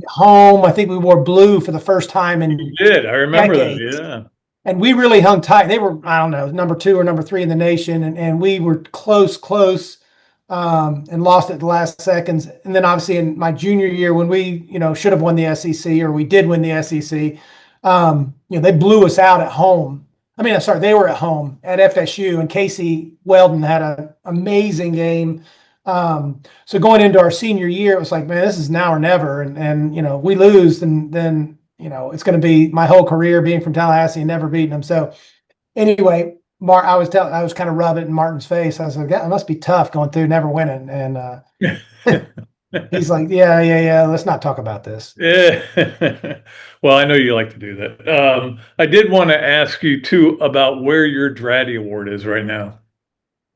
Speaker 5: home. I think we wore blue for the first time in.
Speaker 1: You did. I remember
Speaker 5: decades.
Speaker 1: that. Yeah.
Speaker 5: And we really hung tight. They were, number 2 or number 3 in the nation, and we were close. And lost at the last seconds. And then obviously in my junior year, when we, should have won the SEC, or we did win the SEC, they blew us out at home. They were at home at FSU, and Casey Weldon had an amazing game. So going into our senior year, it was like, man, this is now or never. And we lose, and then, it's going to be my whole career being from Tallahassee and never beating them. So anyway, I was kind of rubbing it in Martin's face. I was like, "Yeah, it must be tough going through never winning." And he's like, yeah. Let's not talk about this.
Speaker 1: Yeah. Well, I know you like to do that. I did want to ask you too about where your Dratty Award is right now.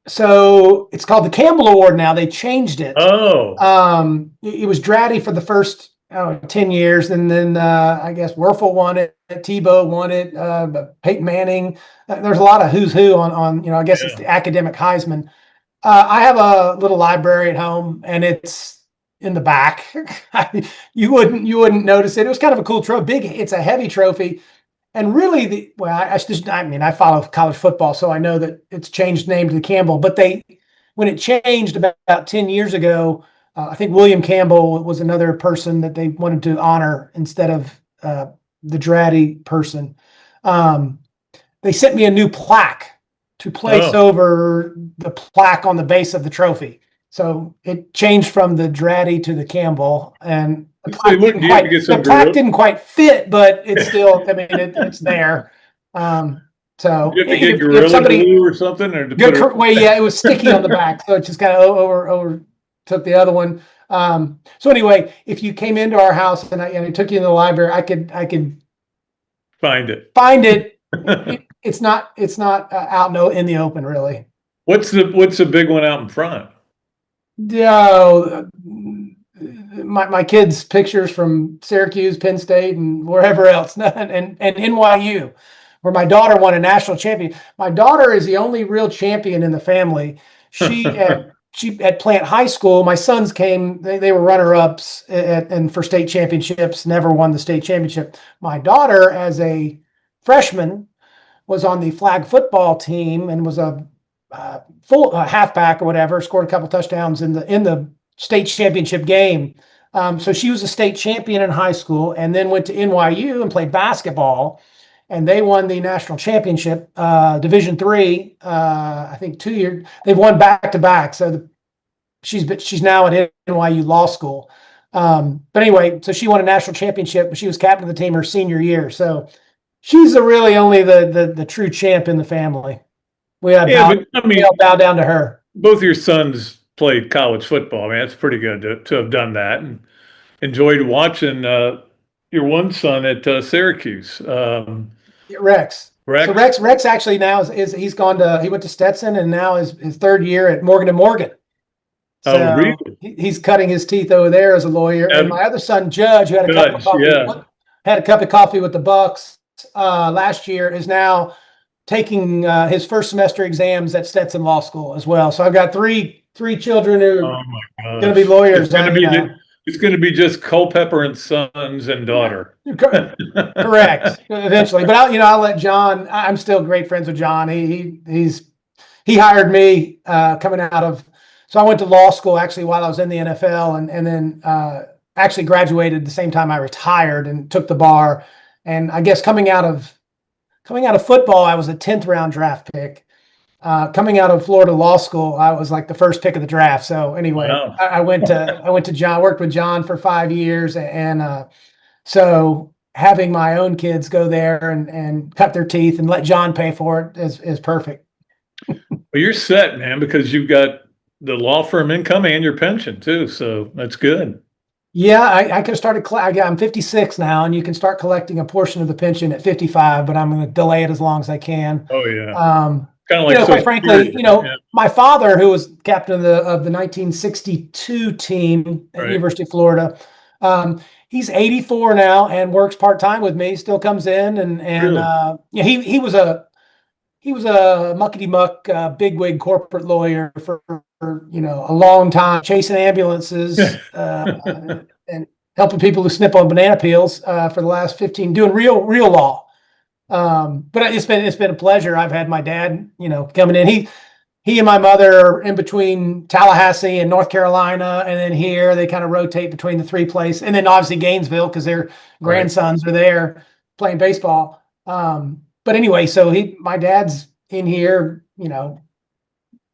Speaker 5: So it's called the Campbell Award now. They changed it.
Speaker 1: Oh.
Speaker 5: It was Dratty for the first 10 years, and then I guess Werfel won it, Tebow won it, Peyton Manning. There's a lot of who's who on I guess it's the academic Heisman. I have a little library at home, and it's in the back. You wouldn't notice it. It was kind of a cool trophy. It's a heavy trophy, and really I follow college football, so I know that it's changed name to the Campbell. But when it changed about 10 years ago. I think William Campbell was another person that they wanted to honor instead of the Dratty person. They sent me a new plaque to place over the plaque on the base of the trophy. So it changed from the Dratty to the Campbell, and the
Speaker 1: So you have to get some
Speaker 5: plaque didn't quite fit, but it's still, I mean, it's there. So
Speaker 1: you have to get
Speaker 5: if
Speaker 1: Gorilla
Speaker 5: somebody,
Speaker 1: Glue or something, or to
Speaker 5: good,
Speaker 1: put it.
Speaker 5: well, yeah, it was sticky on the back, so it just kind of over took the other one. So anyway, if you came into our house and I took you in the library, I could
Speaker 1: Find it.
Speaker 5: find it. It's not out in the open, really.
Speaker 1: What's the big one out in front?
Speaker 5: No, my kids' pictures from Syracuse, Penn State, and wherever else, and NYU, where my daughter won a national champion. My daughter is the only real champion in the family. She at Plant High School. My sons came; they were runner-ups and for state championships. Never won the state championship. My daughter, as a freshman, was on the flag football team and was a full halfback or whatever. Scored a couple touchdowns in the state championship game. So she was a state champion in high school, and then went to NYU and played basketball, and they won the national championship, Division III. I think 2 years they've won back to back. So she's now at NYU Law School. But anyway, so she won a national championship, but she was captain of the team her senior year. So she's really only the true champ in the family. We all bow down to her.
Speaker 1: Both your sons played college football. I mean, that's pretty good to have done that, and enjoyed watching your one son at Syracuse.
Speaker 5: Rex. So Rex actually now he went to Stetson, and now is his third year at Morgan & Morgan. So
Speaker 1: oh, really?
Speaker 5: He's cutting his teeth over there as a lawyer. And my other son, Judge, who had a cup of coffee with the Bucks last year, is now taking his first semester exams at Stetson Law School as well. So I've got three children who are going to be lawyers.
Speaker 1: It's going to be just Culpepper and sons and daughter.
Speaker 5: Correct. Eventually, but I'll let John. I'm still great friends with John. He hired me coming out of. So I went to law school actually while I was in the NFL, and then actually graduated the same time I retired and took the bar. And I guess coming out of football, I was a 10th round draft pick. Coming out of Florida law school, I was like the first pick of the draft. So anyway, wow. I went to John, worked with John for 5 years. And so having my own kids go there and cut their teeth and let John pay for it is perfect.
Speaker 1: Well, you're set, man, because you've got the law firm income and your pension too. So that's good.
Speaker 5: Yeah, I could have started. I'm 56 now, and you can start collecting a portion of the pension at 55, but I'm going to delay it as long as I can.
Speaker 1: Oh yeah. Kind of like
Speaker 5: quite frankly, my father, who was captain of the 1962 team at University of Florida, he's 84 now and works part time with me. Still comes in and really? He was a muckety muck bigwig corporate lawyer for a long time, chasing ambulances and helping people who snip on banana peels for the last 15, doing real law. But it's been a pleasure. I've had my dad, coming in. He and my mother are in between Tallahassee and North Carolina, and then here they kind of rotate between the three places, and then obviously Gainesville because their grandsons are there playing baseball. But anyway, so my dad's in here,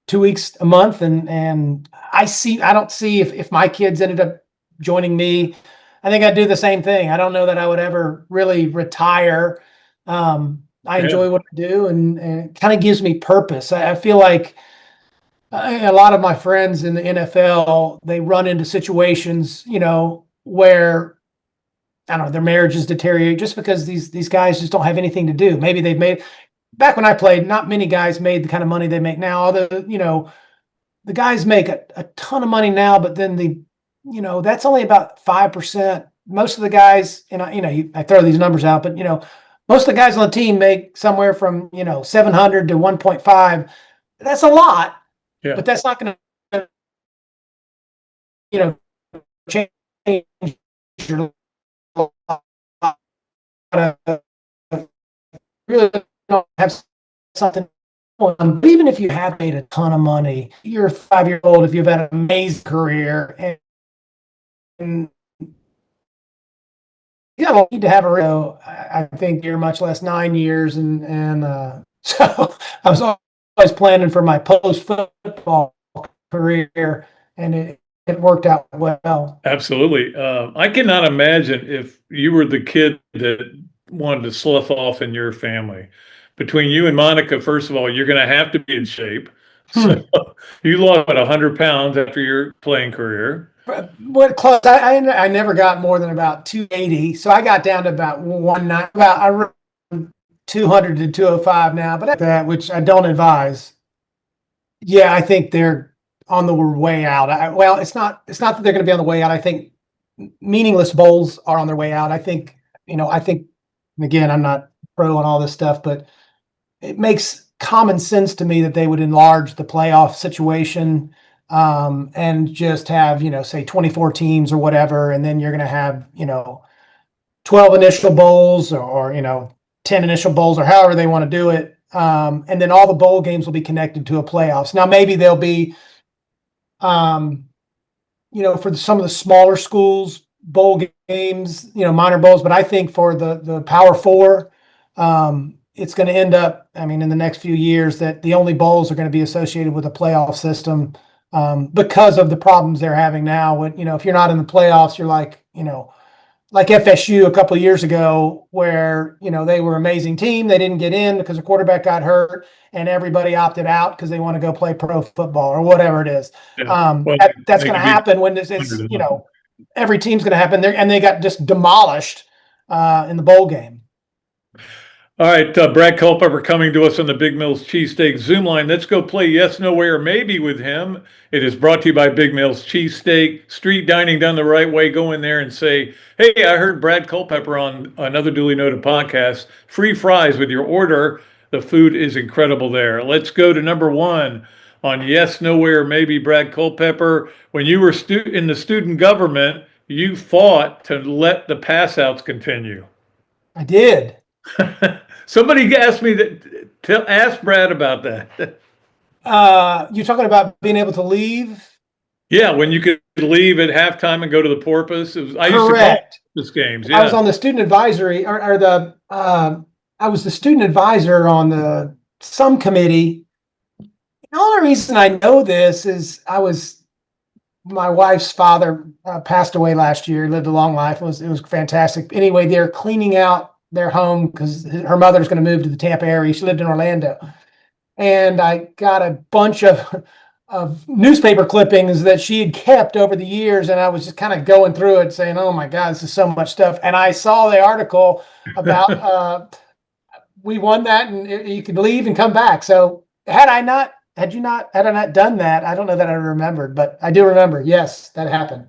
Speaker 5: 2 weeks a month, and I don't see if my kids ended up joining me, I think I'd do the same thing. I don't know that I would ever really retire. I enjoy what I do, and it kind of gives me purpose. I feel like a lot of my friends in the NFL, they run into situations, where I don't know, their marriages deteriorate just because these guys just don't have anything to do. Maybe they've made, back when I played, not many guys made the kind of money they make now. Although, the guys make a ton of money now, but then that's only about 5%. Most of the guys, and I throw these numbers out, but most of the guys on the team make somewhere from 700 to 1.5. That's a lot, but that's not going to change your really don't have something. But even if you have made a ton of money, you're 5-year-old. If you've had an amazing career, and you need to have I think you're much less 9 years, and so I was always planning for my post football career, and it worked out well.
Speaker 1: Absolutely. I cannot imagine if you were the kid that wanted to slough off in your family. Between you and Monica, first of all, you're going to have to be in shape. So you lost 100 pounds after your playing career.
Speaker 5: What close? I never got more than about 280, so I got down to about 190, about 200 to 205 now. But that, which I don't advise. Yeah, I think they're on the way out. Well, it's not that they're going to be on the way out. I think meaningless bowls are on their way out. I think, and again, I'm not pro on all this stuff, but it makes common sense to me that they would enlarge the playoff situation, and just have, say 24 teams or whatever. And then you're going to have, 12 initial bowls or 10 initial bowls or however they want to do it. And then all the bowl games will be connected to a playoffs. Now, maybe they'll be, for some of the smaller schools, bowl games, minor bowls. But I think for the Power Four, it's going to end up, in the next few years, that the only bowls are going to be associated with a playoff system, because of the problems they're having now. When, if you're not in the playoffs, you're like FSU a couple of years ago, where, they were an amazing team. They didn't get in because the quarterback got hurt and everybody opted out because they want to go play pro football or whatever it is.
Speaker 1: Yeah.
Speaker 5: That's going to happen when it's every team's going to happen there, and they got just demolished in the bowl game.
Speaker 1: All right, Brad Culpepper coming to us on the Big Mills Cheesesteaks Zoom line. Let's go play Yes, No, Where, Maybe with him. It is brought to you by Big Mills Cheesesteak. Street dining done the right way. Go in there and say, hey, I heard Brad Culpepper on another duly noted podcast. Free fries with your order. The food is incredible there. Let's go to number one on Yes, No, Where, Maybe, Brad Culpepper. When you were in the student government, you fought to let the pass outs continue.
Speaker 5: I did.
Speaker 1: Somebody asked me ask Brad about that.
Speaker 5: You're talking about being able to leave?
Speaker 1: Yeah, when you could leave at halftime and go to the Porpoise. I used to call this games. Yeah.
Speaker 5: I was on the student advisory, I was the student advisor on some committee. The only reason I know this is my wife's father passed away last year. He lived a long life. It was fantastic. Anyway, they're cleaning out their home because her mother's going to move to the Tampa area. She lived in Orlando, and I got a bunch of newspaper clippings that she had kept over the years, and I was just kind of going through it, saying, "Oh my God, this is so much stuff." And I saw the article about we won that, and you could leave and come back. So had I not done that, I don't know that I remembered, but I do remember. Yes, that happened.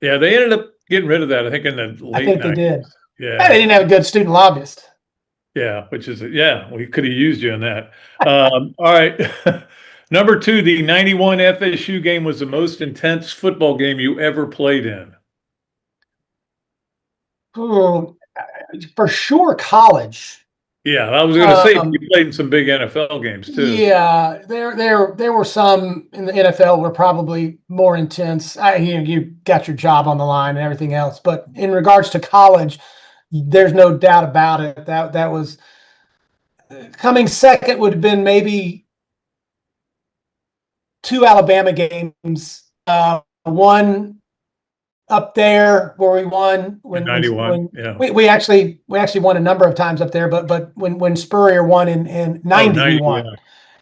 Speaker 1: Yeah, they ended up getting rid of that, I think, in the late 90s.
Speaker 5: They did.
Speaker 1: Yeah.
Speaker 5: And they didn't have a good student lobbyist.
Speaker 1: Yeah, we could have used you in that. All right. Number two, the 91 FSU game was the most intense football game you ever played in.
Speaker 5: Oh, for sure, college.
Speaker 1: Yeah, I was going to say you played in some big NFL games too.
Speaker 5: Yeah, there were some in the NFL were probably more intense. You got your job on the line and everything else, but in regards to college, there's no doubt about it. That was coming second would have been maybe two Alabama games. One up there where we won when
Speaker 1: 91.
Speaker 5: We actually won a number of times up there, but when Spurrier won in 90, we won. Yeah.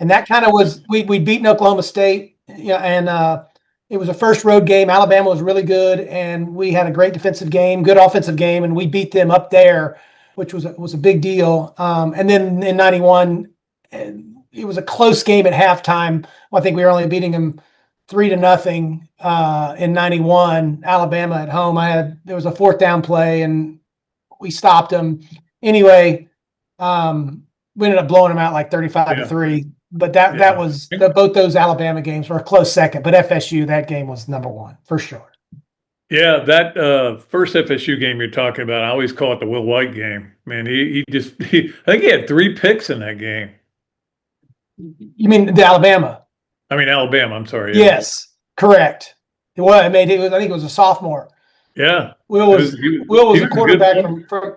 Speaker 5: And that kind of was we'd beaten Oklahoma State, and it was a first road game. Alabama was really good, and we had a great defensive game, good offensive game, and we beat them up there, which was a big deal. And then in 91, it was a close game at halftime. Well, I think we were only beating them 3-0 in 91. Alabama at home. There was a fourth down play, and we stopped them. Anyway, we ended up blowing them out like 35-3. But that was both those Alabama games were a close second. But FSU, that game was number one for sure.
Speaker 1: Yeah, that first FSU game you're talking about, I always call it the Will White game. Man, I think he had 3 picks in that game.
Speaker 5: You mean the Alabama?
Speaker 1: I mean Alabama. I'm sorry.
Speaker 5: Yes, correct. It was. I think it was a sophomore.
Speaker 1: Yeah.
Speaker 5: Will was a quarterback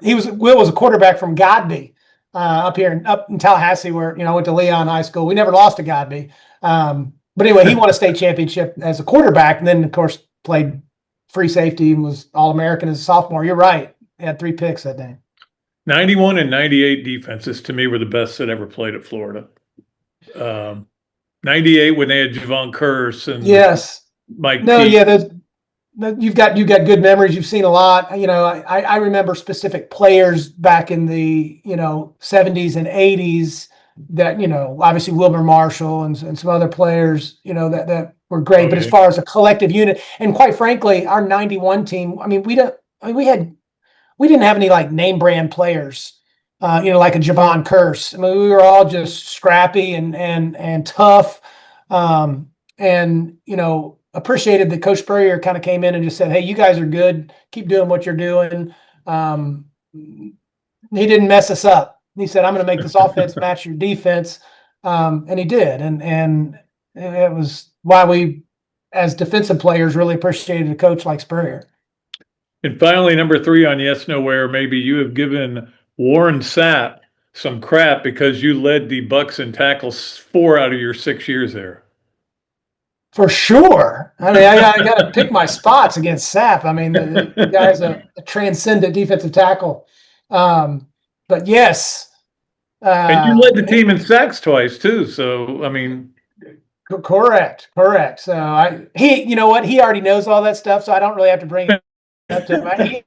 Speaker 5: Will was a quarterback from Godby. Up in Tallahassee, where I went to Leon High School. We never lost to Godby, But anyway, he won a state championship as a quarterback, and then of course played free safety and was All-American as a sophomore. You're right. He had 3 picks that day.
Speaker 1: 91 and 98 defenses to me were the best that ever played at Florida. 98 when they had Javon Curse and
Speaker 5: yes,
Speaker 1: Mike.
Speaker 5: No,
Speaker 1: Pete.
Speaker 5: yeah, you've got good memories. You've seen a lot. I remember specific players back in the 70s and 80s that obviously Wilbur Marshall and some other players that were great. Okay. But as far as a collective unit, and quite frankly, our 91 team, we didn't have any like name brand players. Like a Javon Curse. We were all just scrappy and tough, and appreciated that Coach Spurrier kind of came in and just said, "Hey, you guys are good. Keep doing what you're doing." He didn't mess us up. He said, "I'm going to make this offense match your defense," and he did. And it was why we, as defensive players, really appreciated a coach like Spurrier.
Speaker 1: And finally, number 3 on Yes, No, Where, maybe you have given Warren Sapp some crap because you led the Bucks in tackles 4 out of your 6 years there.
Speaker 5: For sure. I got to pick my spots against Sapp. The guy's a transcendent defensive tackle. But yes.
Speaker 1: And you led the team in sacks twice too. So,
Speaker 5: Correct. So he already knows all that stuff. So I don't really have to bring it up to him. He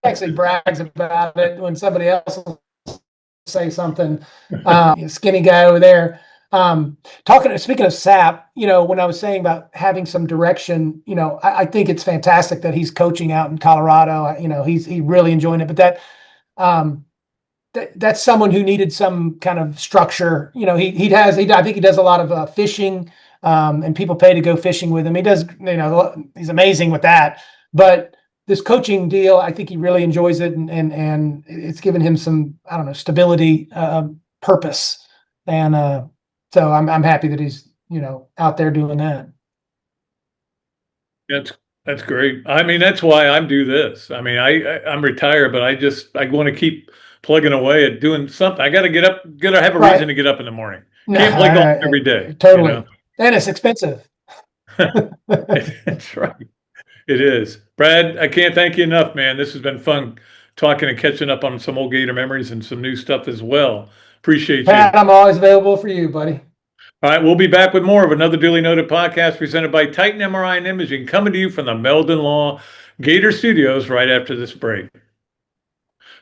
Speaker 5: actually brags about it when somebody else will say something. Skinny guy over there. Speaking of Sapp, when I was saying about having some direction, I think it's fantastic that he's coaching out in Colorado. He's really enjoying it. But that's someone who needed some kind of structure. I think he does a lot of fishing, and people pay to go fishing with him. He does, he's amazing with that. But this coaching deal, I think he really enjoys it, and it's given him some, stability, purpose, and so I'm happy that he's out there doing that.
Speaker 1: That's great. That's why I do this. I'm retired, but I want to keep plugging away at doing something. I got to get up, have a reason to get up in the morning. Can't play golf every day.
Speaker 5: Totally, and it's expensive.
Speaker 1: That's right. It is. Brad, I can't thank you enough, man. This has been fun talking and catching up on some old Gator memories and some new stuff as well. Appreciate you.
Speaker 5: Pat, I'm always available for you, buddy.
Speaker 1: All right, we'll be back with more of another Duly Noted podcast presented by Titan MRI and Imaging, coming to you from the Meldon Law Gator Studios right after this break.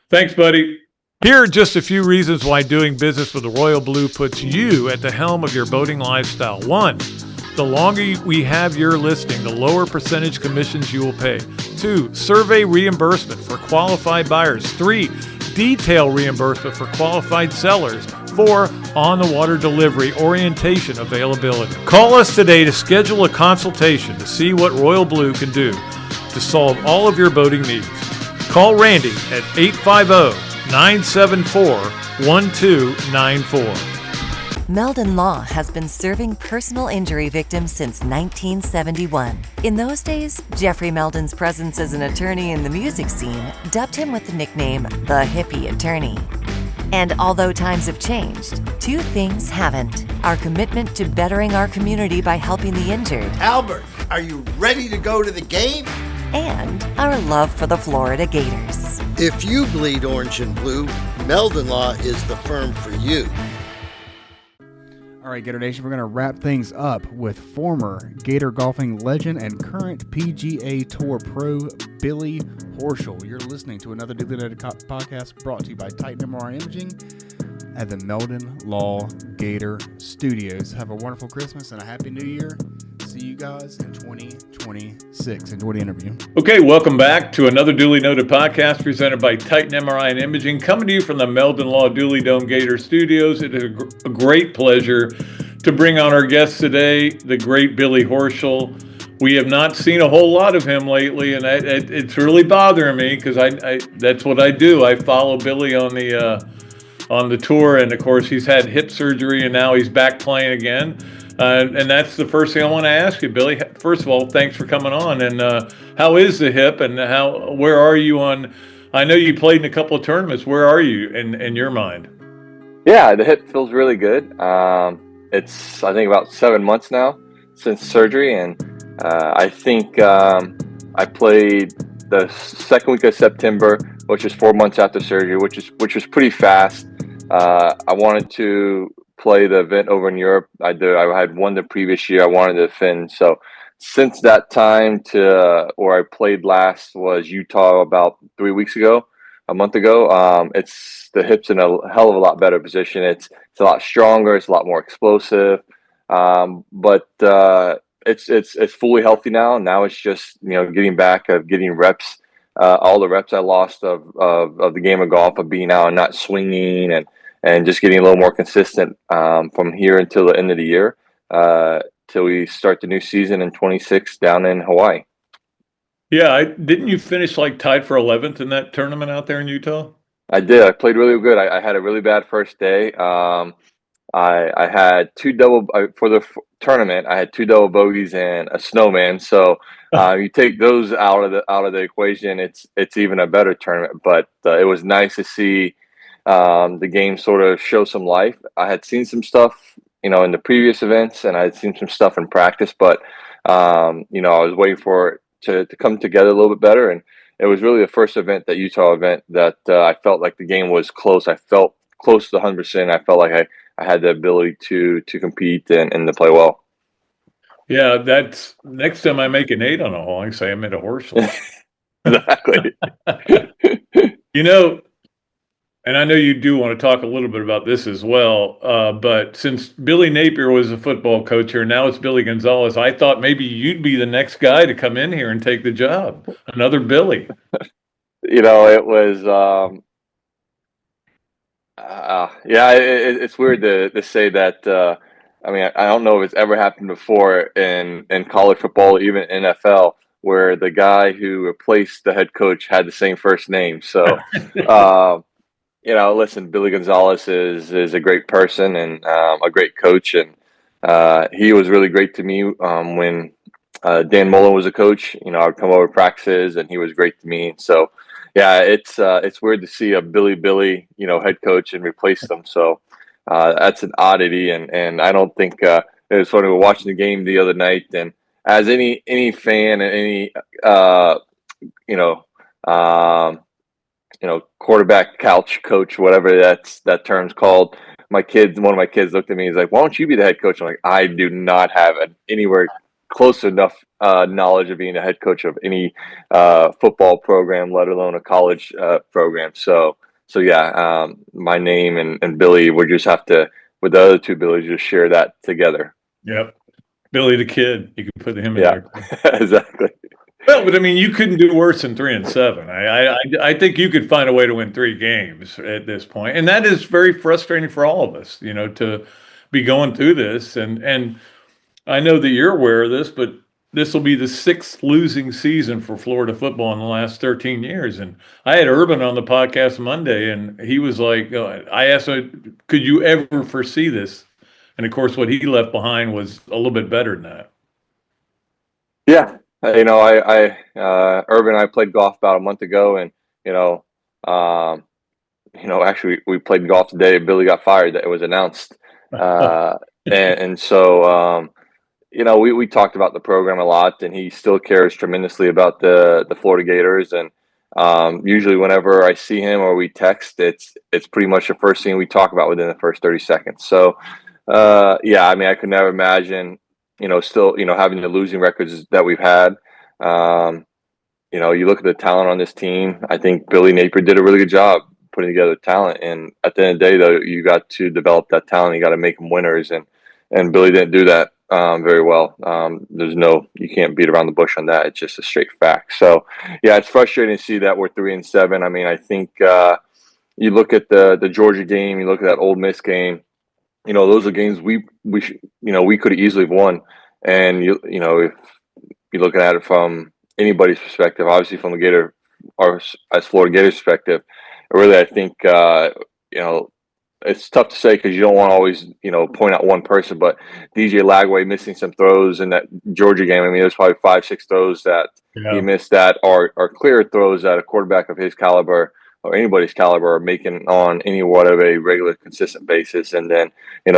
Speaker 1: Thanks, buddy. Here are just a few reasons why doing business with the Royal Blue puts you at the helm of your boating lifestyle. 1, the longer we have your listing, the lower percentage commissions you will pay. 2, survey reimbursement for qualified buyers. 3, detail reimbursement for qualified sellers. 4, on-the-water delivery orientation availability. Call us today to schedule a consultation to see what Royal Blue can do to solve all of your boating needs. Call Randy at 850-974-1294.
Speaker 6: Meldon Law has been serving personal injury victims since 1971. In those days, Jeffrey Meldon's presence as an attorney in the music scene dubbed him with the nickname the Hippie Attorney. And although times have changed, 2 things haven't: our commitment to bettering our community by helping the injured.
Speaker 7: Albert, are you ready to go to the game?
Speaker 6: And our love for the Florida Gators.
Speaker 7: If you bleed orange and blue, Meldon Law is the firm for you.
Speaker 2: All right, Gator Nation, we're going to wrap things up with former Gator golfing legend and current PGA Tour pro Billy Horschel. You're listening to another Duly Noted podcast brought to you by Titan MRI Imaging at the Meldon Law Gator Studios. Have a wonderful Christmas and a Happy New Year. See you guys in 2026. Enjoy the interview.
Speaker 1: Okay, welcome back to another Duly Noted podcast presented by Titan MRI and Imaging, coming to you from the Meldon Law Dooley Dome Gator Studios. It is a great pleasure to bring on our guest today, the great Billy Horschel. We have not seen a whole lot of him lately, and it's really bothering me because I that's what I do. I follow Billy on the tour, and of course he's had hip surgery, and now he's back playing again. And that's the first thing I want to ask you, Billy. First of all, thanks for coming on. And how is the hip, and where are you on? I know you played in a couple of tournaments. Where are you in your mind?
Speaker 8: Yeah, the hip feels really good. It's, I think, about 7 months now. since surgery, and I think I played the second week of September, which is 4 months after surgery, which was pretty fast. I wanted to play the event over in Europe. I had won the previous year. I wanted to defend. So since that time to where I played last was Utah about 3 weeks ago, a month ago. It's the hip's in a hell of a lot better position. It's a lot stronger. It's a lot more explosive. But it's fully healthy now. Now it's just getting back of getting reps. All the reps I lost of the game of golf, of being out and not swinging, and just getting a little more consistent from here until the end of the year, till we start the new season in 26 down in Hawaii.
Speaker 1: Yeah, didn't you finish like tied for 11th in that tournament out there in Utah?
Speaker 8: I did. I played really good. I had a really bad first day. I had two double for the tournament. I had two double bogeys and a snowman. So you take those out of the equation, it's even a better tournament. But it was nice to see the game sort of show some life. I had seen some stuff, in the previous events, and I had seen some stuff in practice. But I was waiting for it to come together a little bit better, and it was really the first event, that Utah event, that I felt like the game was close. I felt close to 100%. I felt like I had the ability to compete and to play well.
Speaker 1: Yeah, that's next time I make an 8 on a hole, I say I'm at a Horschel.
Speaker 8: Exactly.
Speaker 1: And I know you do want to talk a little bit about this as well, but since Billy Napier was a football coach here, now it's Billy Gonzalez, I thought maybe you'd be the next guy to come in here and take the job. Another Billy.
Speaker 8: It was it's weird to say that. I don't know if it's ever happened before in college football, even NFL, where the guy who replaced the head coach had the same first name. So, listen, Billy Gonzalez is a great person and a great coach, and he was really great to me when Dan Mullen was a coach. I would come over to practices, and he was great to me. So, yeah, it's weird to see a Billy, head coach and replace them. So that's an oddity, and I don't think it was funny. We were watching the game the other night, and as any fan and any quarterback couch coach, whatever that term's called. One of my kids looked at me. He's like, "Why don't you be the head coach?" I'm like, "I do not have anywhere close enough knowledge of being a head coach of any football program, let alone a college program." So yeah, my name and Billy, we just have to, with the other two Billies, just share that together.
Speaker 1: Yep, Billy the Kid. You can put him in
Speaker 8: there. Exactly.
Speaker 1: Well, but you couldn't do worse than 3-7. I think you could find a way to win 3 games at this point, and that is very frustrating for all of us, to be going through this. And I know that you're aware of this, but this will be the 6th losing season for Florida football in the last 13 years. And I had Urban on the podcast Monday, and he was like, I asked him, could you ever foresee this? And of course, what he left behind was a little bit better than that.
Speaker 8: Yeah. Urban and I played golf about a month ago, and actually we played golf today. Billy got fired. That it was announced, and so we talked about the program a lot, and he still cares tremendously about the Florida Gators. And usually, whenever I see him or we text, it's pretty much the first thing we talk about within the first 30 seconds. So I could never imagine. Still, having the losing records that we've had. You look at the talent on this team. I think Billy Napier did a really good job putting together talent. And at the end of the day, though, you got to develop that talent. You got to make them winners. And Billy didn't do that very well. You can't beat around the bush on that. It's just a straight fact. So, yeah, it's frustrating to see that we're 3-7. I think you look at the Georgia game, you look at that Ole Miss game. Those are games we could have easily won. And if you're looking at it from anybody's perspective, obviously from the Gator or as Florida Gators perspective, really I think it's tough to say because you don't want to always point out one person. But DJ Lagway missing some throws in that Georgia game. There's probably 5-6 throws that he missed that are clear throws that a quarterback of his caliber or anybody's caliber are making on anyone of a regular, consistent basis. And then,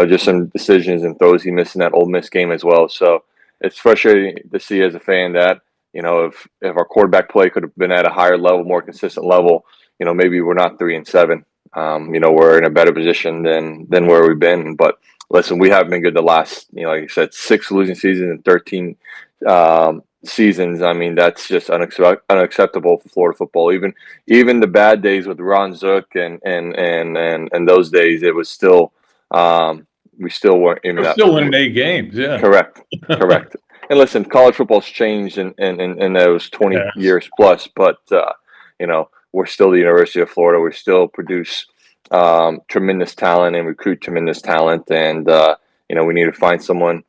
Speaker 8: just some decisions and throws he missed in that Ole Miss game as well. So, it's frustrating to see as a fan that, if our quarterback play could have been at a higher level, more consistent level, maybe we're not 3-7. We're in a better position than where we've been. But listen, we haven't been good the last, like I said, 6 losing seasons and 13 seasons. I mean, that's just unacceptable for Florida football. Even the bad days with Ron Zook and those days, it was still we still weren't in
Speaker 1: We're
Speaker 8: that.
Speaker 1: still winning 8 games. Yeah.
Speaker 8: Correct. And listen, college football's changed in those 20
Speaker 1: Yes.
Speaker 8: years plus, but we're still the University of Florida. We still produce tremendous talent and recruit tremendous talent, and we need to find someone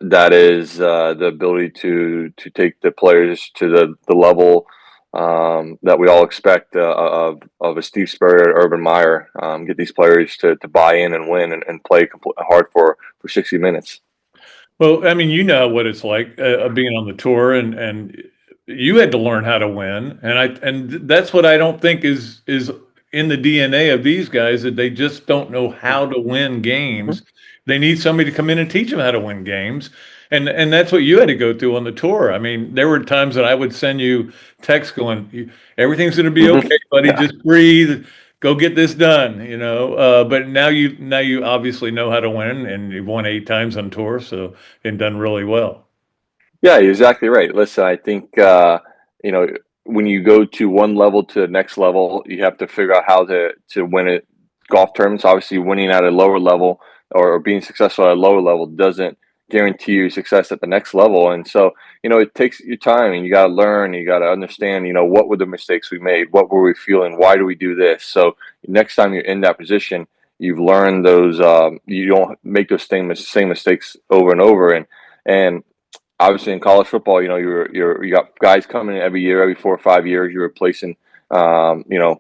Speaker 8: that is the ability to take the players to the level that we all expect of a Steve Spurrier or Urban Meyer. Get these players to buy in and win and play hard for 60 minutes.
Speaker 1: Well, I mean, you know what it's like being on the tour, and you had to learn how to win, and that's what I don't think is in the DNA of these guys, that they just don't know how to win games. They need somebody to come in and teach them how to win games, and that's what you had to go through on the tour. I mean, there were times that I would send you texts going, "Everything's going to be okay, buddy. Just breathe." Go get this done, but now you obviously know how to win, and you've won 8 times on tour, so and done really well.
Speaker 8: Yeah, you're exactly right. Listen, I think when you go to one level to the next level, you have to figure out how to win at golf tournaments. Obviously, winning at a lower level or being successful at a lower level doesn't guarantee you success at the next level. And so, it takes your time, and you got to learn, you got to understand, what were the mistakes we made? What were we feeling? Why do we do this? So next time you're in that position, you've learned those, you don't make those same mistakes over and over. And obviously in college football, you got guys coming in every year, every 4 or 5 years, you're replacing, you're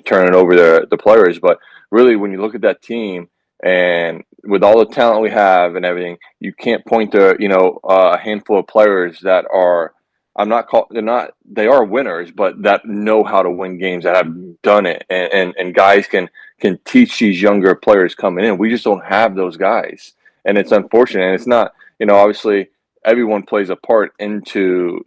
Speaker 8: turning over the players. But really, when you look at that team, and with all the talent we have and everything, you can't point to a handful of players that are they are winners, but that know how to win games, that have done it, and guys can teach these younger players coming in. We just don't have those guys, and it's unfortunate. And it's not, obviously everyone plays a part into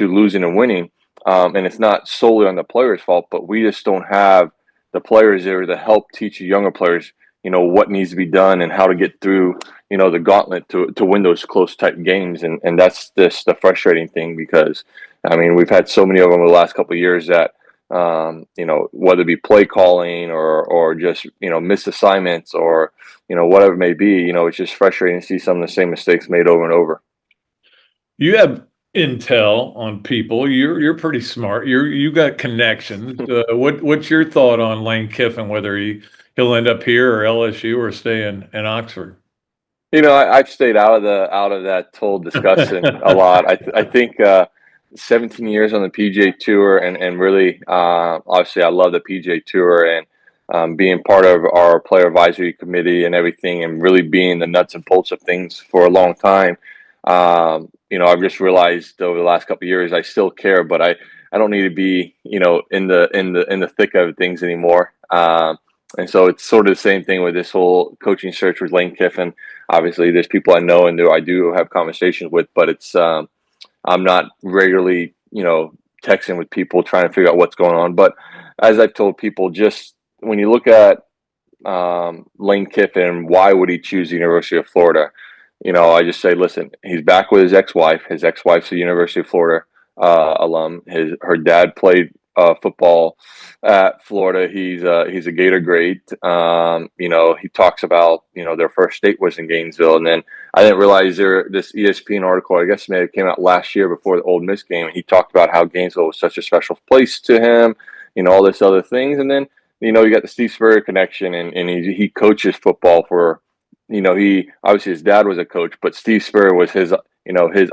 Speaker 8: losing and winning, and it's not solely on the players' fault, but we just don't have the players there to help teach younger players what needs to be done and how to get through, the gauntlet to win those close tight games. And that's the frustrating thing, because, I mean, we've had so many of them in the last couple of years that, whether it be play calling or just, missed assignments or, whatever it may be, it's just frustrating to see some of the same mistakes made over and over.
Speaker 1: You have intel on people. You're pretty smart. You got connections. What's your thought on Lane Kiffin, whether he'll end up here or LSU or stay in Oxford?
Speaker 8: I've stayed out of that whole discussion a lot. I think 17 years on the PGA Tour, and really, obviously, I love the PGA Tour, and being part of our player advisory committee and everything, and really being the nuts and bolts of things for a long time. I've just realized over the last couple of years I still care, but I don't need to be in the thick of things anymore. And so it's sort of the same thing with this whole coaching search with Lane Kiffin. Obviously, there's people I know and I do have conversations with, but it's I'm not regularly texting with people trying to figure out what's going on. But as I've told people, just when you look at Lane Kiffin, why would he choose the University of Florida? I just say, listen, he's back with his ex-wife. His ex-wife's a University of Florida alum. Her dad played football at Florida. He's a Gator great. He talks about their first state was in Gainesville, and then I didn't realize this ESPN article, I guess maybe it came out last year before the Ole Miss game, and he talked about how Gainesville was such a special place to him, all this other things, and then you got the Steve Spurrier connection, and he coaches football for. He obviously his dad was a coach, but Steve Spurrier was his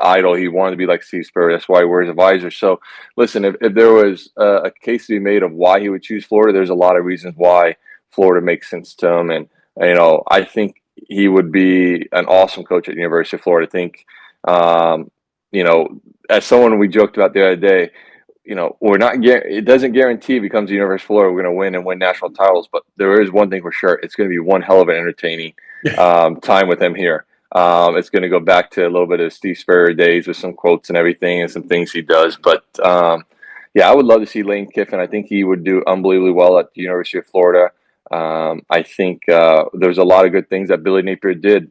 Speaker 8: idol. He wanted to be like Steve Spurrier. That's why he wears a visor. So, listen, if there was a case to be made of why he would choose Florida, there's a lot of reasons why Florida makes sense to him. And, I think he would be an awesome coach at the University of Florida. I think, as someone we joked about the other day, it doesn't guarantee he becomes the University of Florida we're going to win and win national titles, but there is one thing for sure. It's going to be one hell of an entertaining time with him here. It's going to go back to a little bit of Steve Spurrier days with some quotes and everything and some things he does. But yeah, I would love to see Lane Kiffin. I think he would do unbelievably well at the University of Florida. I think there's a lot of good things that Billy Napier did,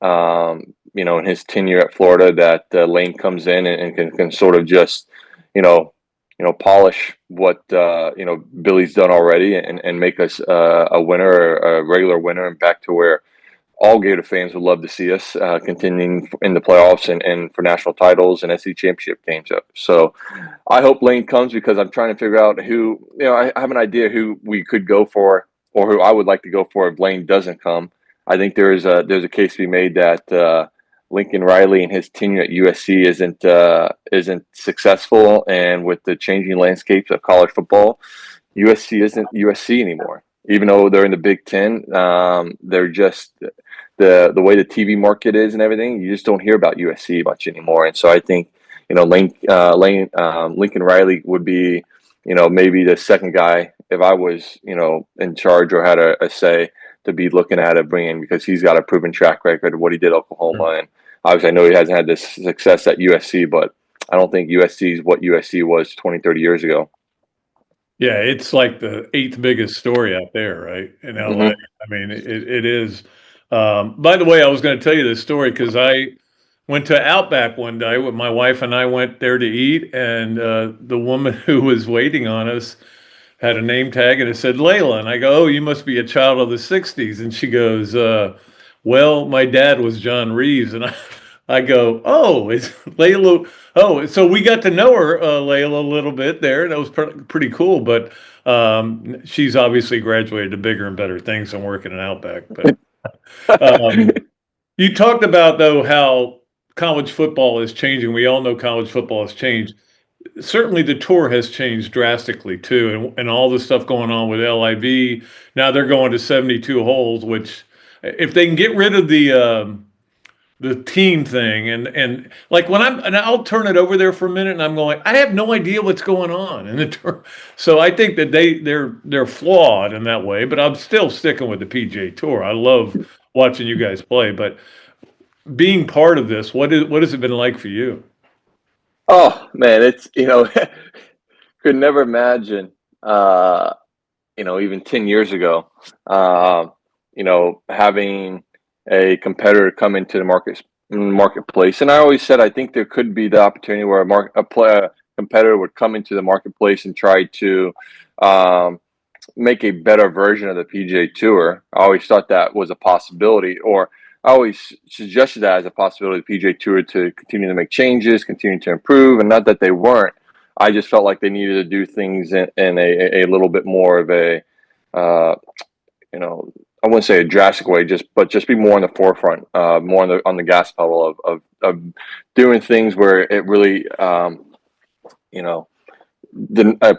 Speaker 8: in his tenure at Florida, that Lane comes in and can sort of just, polish what Billy's done already and make us a winner, a regular winner, and back to where all Gator fans would love to see us continuing in the playoffs and for national titles and SEC championship games. So I hope Lane comes, because I'm trying to figure out who, I have an idea who we could go for, or who I would like to go for if Lane doesn't come. I think there's a case to be made that Lincoln Riley and his tenure at USC isn't successful, and with the changing landscapes of college football, USC isn't USC anymore. Even though they're in the Big Ten, they're just the way the TV market is and everything. You just don't hear about USC much anymore. And so I think Lincoln Riley would be maybe the second guy if I was in charge or had a say to be looking at it, bringing, because he's got a proven track record of what he did at Oklahoma, and obviously I know he hasn't had this success at USC, but I don't think USC is what USC was 20, 30 years ago.
Speaker 1: Yeah, it's like the 8th biggest story out there, right, in LA.
Speaker 8: Mhm.
Speaker 1: I mean, it is. By the way, I was going to tell you this story because I went to Outback one day with my wife, and I went there to eat, and the woman who was waiting on us had a name tag, and it said Layla. And I go, "Oh, you must be a child of the 60s." And she goes, "Well, my dad was John Reeves." And I go, "Oh, it's Layla." Oh, so we got to know her, Layla, a little bit there. That was pretty cool. But she's obviously graduated to bigger and better things than working in Outback. But you talked about, though, how college football is changing. We all know college football has changed. Certainly the tour has changed drastically too, and all the stuff going on with LIV. Now they're going to 72 holes, which if they can get rid of the team thing, and like and I'll turn it over there for a minute, and I'm going, I have no idea what's going on in the tour. So I think that they're flawed in that way, but I'm still sticking with the PGA Tour. I love watching you guys play, but being part of this, what has it been like for you?
Speaker 8: Oh man, it's could never imagine even 10 years ago having a competitor come into the marketplace. And I always said I think there could be the opportunity where a competitor would come into the marketplace and try to make a better version of the PGA Tour. I always thought that was a possibility, or I always suggested that as a possibility, the PGA Tour to continue to make changes, continue to improve, and not that they weren't. I just felt like they needed to do things in a little bit more of a, I wouldn't say a drastic way, but just be more on the forefront, more on the gas pedal of doing things where it really,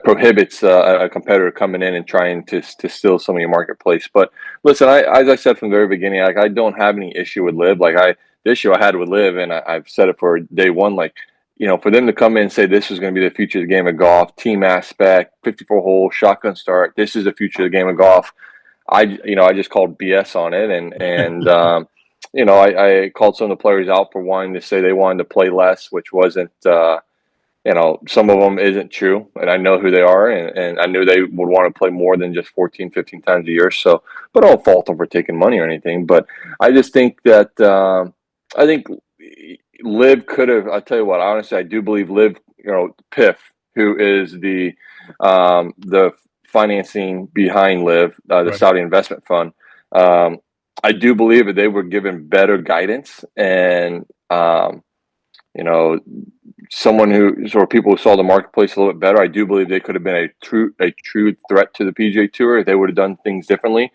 Speaker 8: prohibits a competitor coming in and trying to steal some of your marketplace. But listen, as I said from the very beginning, like I don't have any issue with LIV. Like the issue I had with LIV, and I've said it for day one, like for them to come in and say this is going to be the future of the game of golf, team aspect, 54 hole shotgun start, this is the future of the game of golf. I just called BS on it, and I called some of the players out for wanting to say they wanted to play less, which wasn't. Some of them isn't true, and I know who they are, and I knew they would want to play more than just 14, 15 times a year. So, but I don't fault them for taking money or anything. But I just think that I think LIV could have. I'll tell you what, honestly, I do believe LIV, PIF, who is the financing behind LIV, the
Speaker 1: Right.
Speaker 8: Saudi investment fund. I do believe that they were given better guidance and someone people who saw the marketplace a little bit better. I do believe they could have been a true threat to the PGA Tour if they would have done things differently.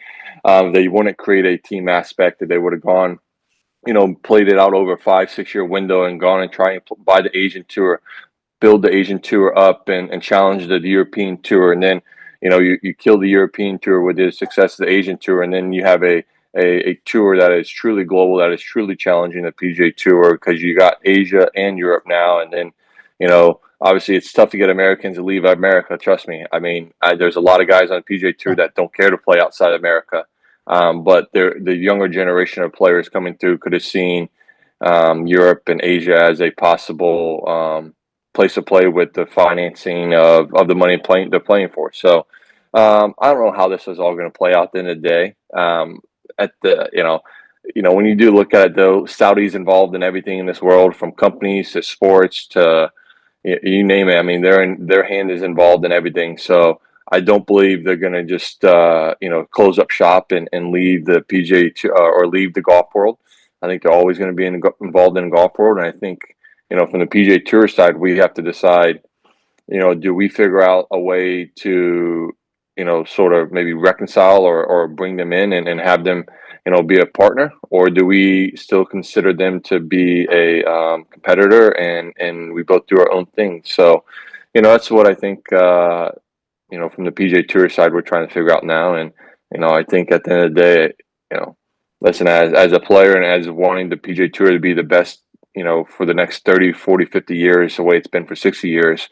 Speaker 8: They wouldn't create a team aspect, that they would have gone, played it out over a 5-6 year window and gone and try and buy the Asian Tour, build the Asian Tour up and challenge the European Tour. And then, you kill the European Tour with the success of the Asian Tour. And then you have a tour that is truly global, that is truly challenging the PGA Tour, because you got Asia and Europe now. And then, obviously it's tough to get Americans to leave America. Trust me. I mean, there's a lot of guys on the PGA Tour that don't care to play outside America. But the younger generation of players coming through could have seen Europe and Asia as a possible place to play with the financing of the money they're playing for. So I don't know how this is all going to play out at the end of the day. At the when you do look at it, though, Saudi's involved in everything in this world, from companies to sports to you name it. I mean, their hand is involved in everything. So I don't believe they're going to just close up shop and leave the PGA or leave the golf world. I think they're always going to be involved in the golf world, and I think from the PGA Tour side, we have to decide, do we figure out a way to sort of maybe reconcile or bring them in and have them be a partner, or do we still consider them to be a competitor and we both do our own thing? So that's what I think from the PGA Tour side we're trying to figure out now. And I think at the end of the day, listen, as a player and as wanting the PGA Tour to be the best for the next 30, 40, 50 years, the way it's been for 60 years,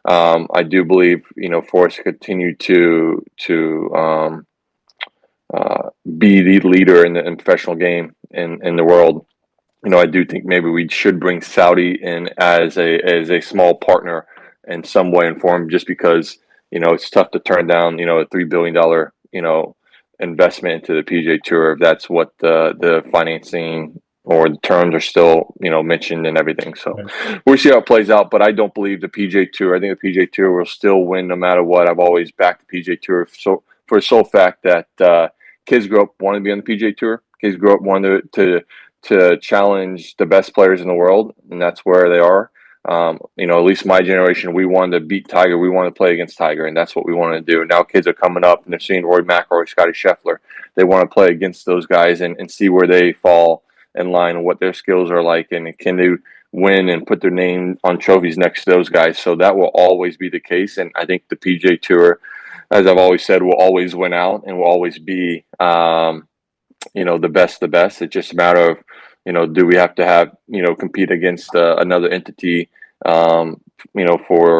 Speaker 8: I do believe for us to continue to be the leader in professional game in the world, I do think maybe we should bring Saudi in as a small partner in some way and form, just because it's tough to turn down a $3 billion investment into the PGA Tour if that's what the financing or the terms are still mentioned and everything. So we'll see how it plays out, but I don't believe the PGA Tour. I think the PGA Tour will still win no matter what. I've always backed the PGA Tour for the sole fact that kids grow up wanting to be on the PGA Tour. Kids grow up wanting to challenge the best players in the world, and that's where they are. At least my generation, we wanted to beat Tiger. We wanted to play against Tiger, and that's what we wanted to do. Now kids are coming up, and they're seeing Rory McIlroy, Scotty Scheffler. They want to play against those guys and see where they fall in line and what their skills are like, and can they win and put their name on trophies next to those guys. So that will always be the case, and I think the PGA Tour, as I've always said, will always win out and will always be the best. It's just a matter of do we have to have compete against another entity for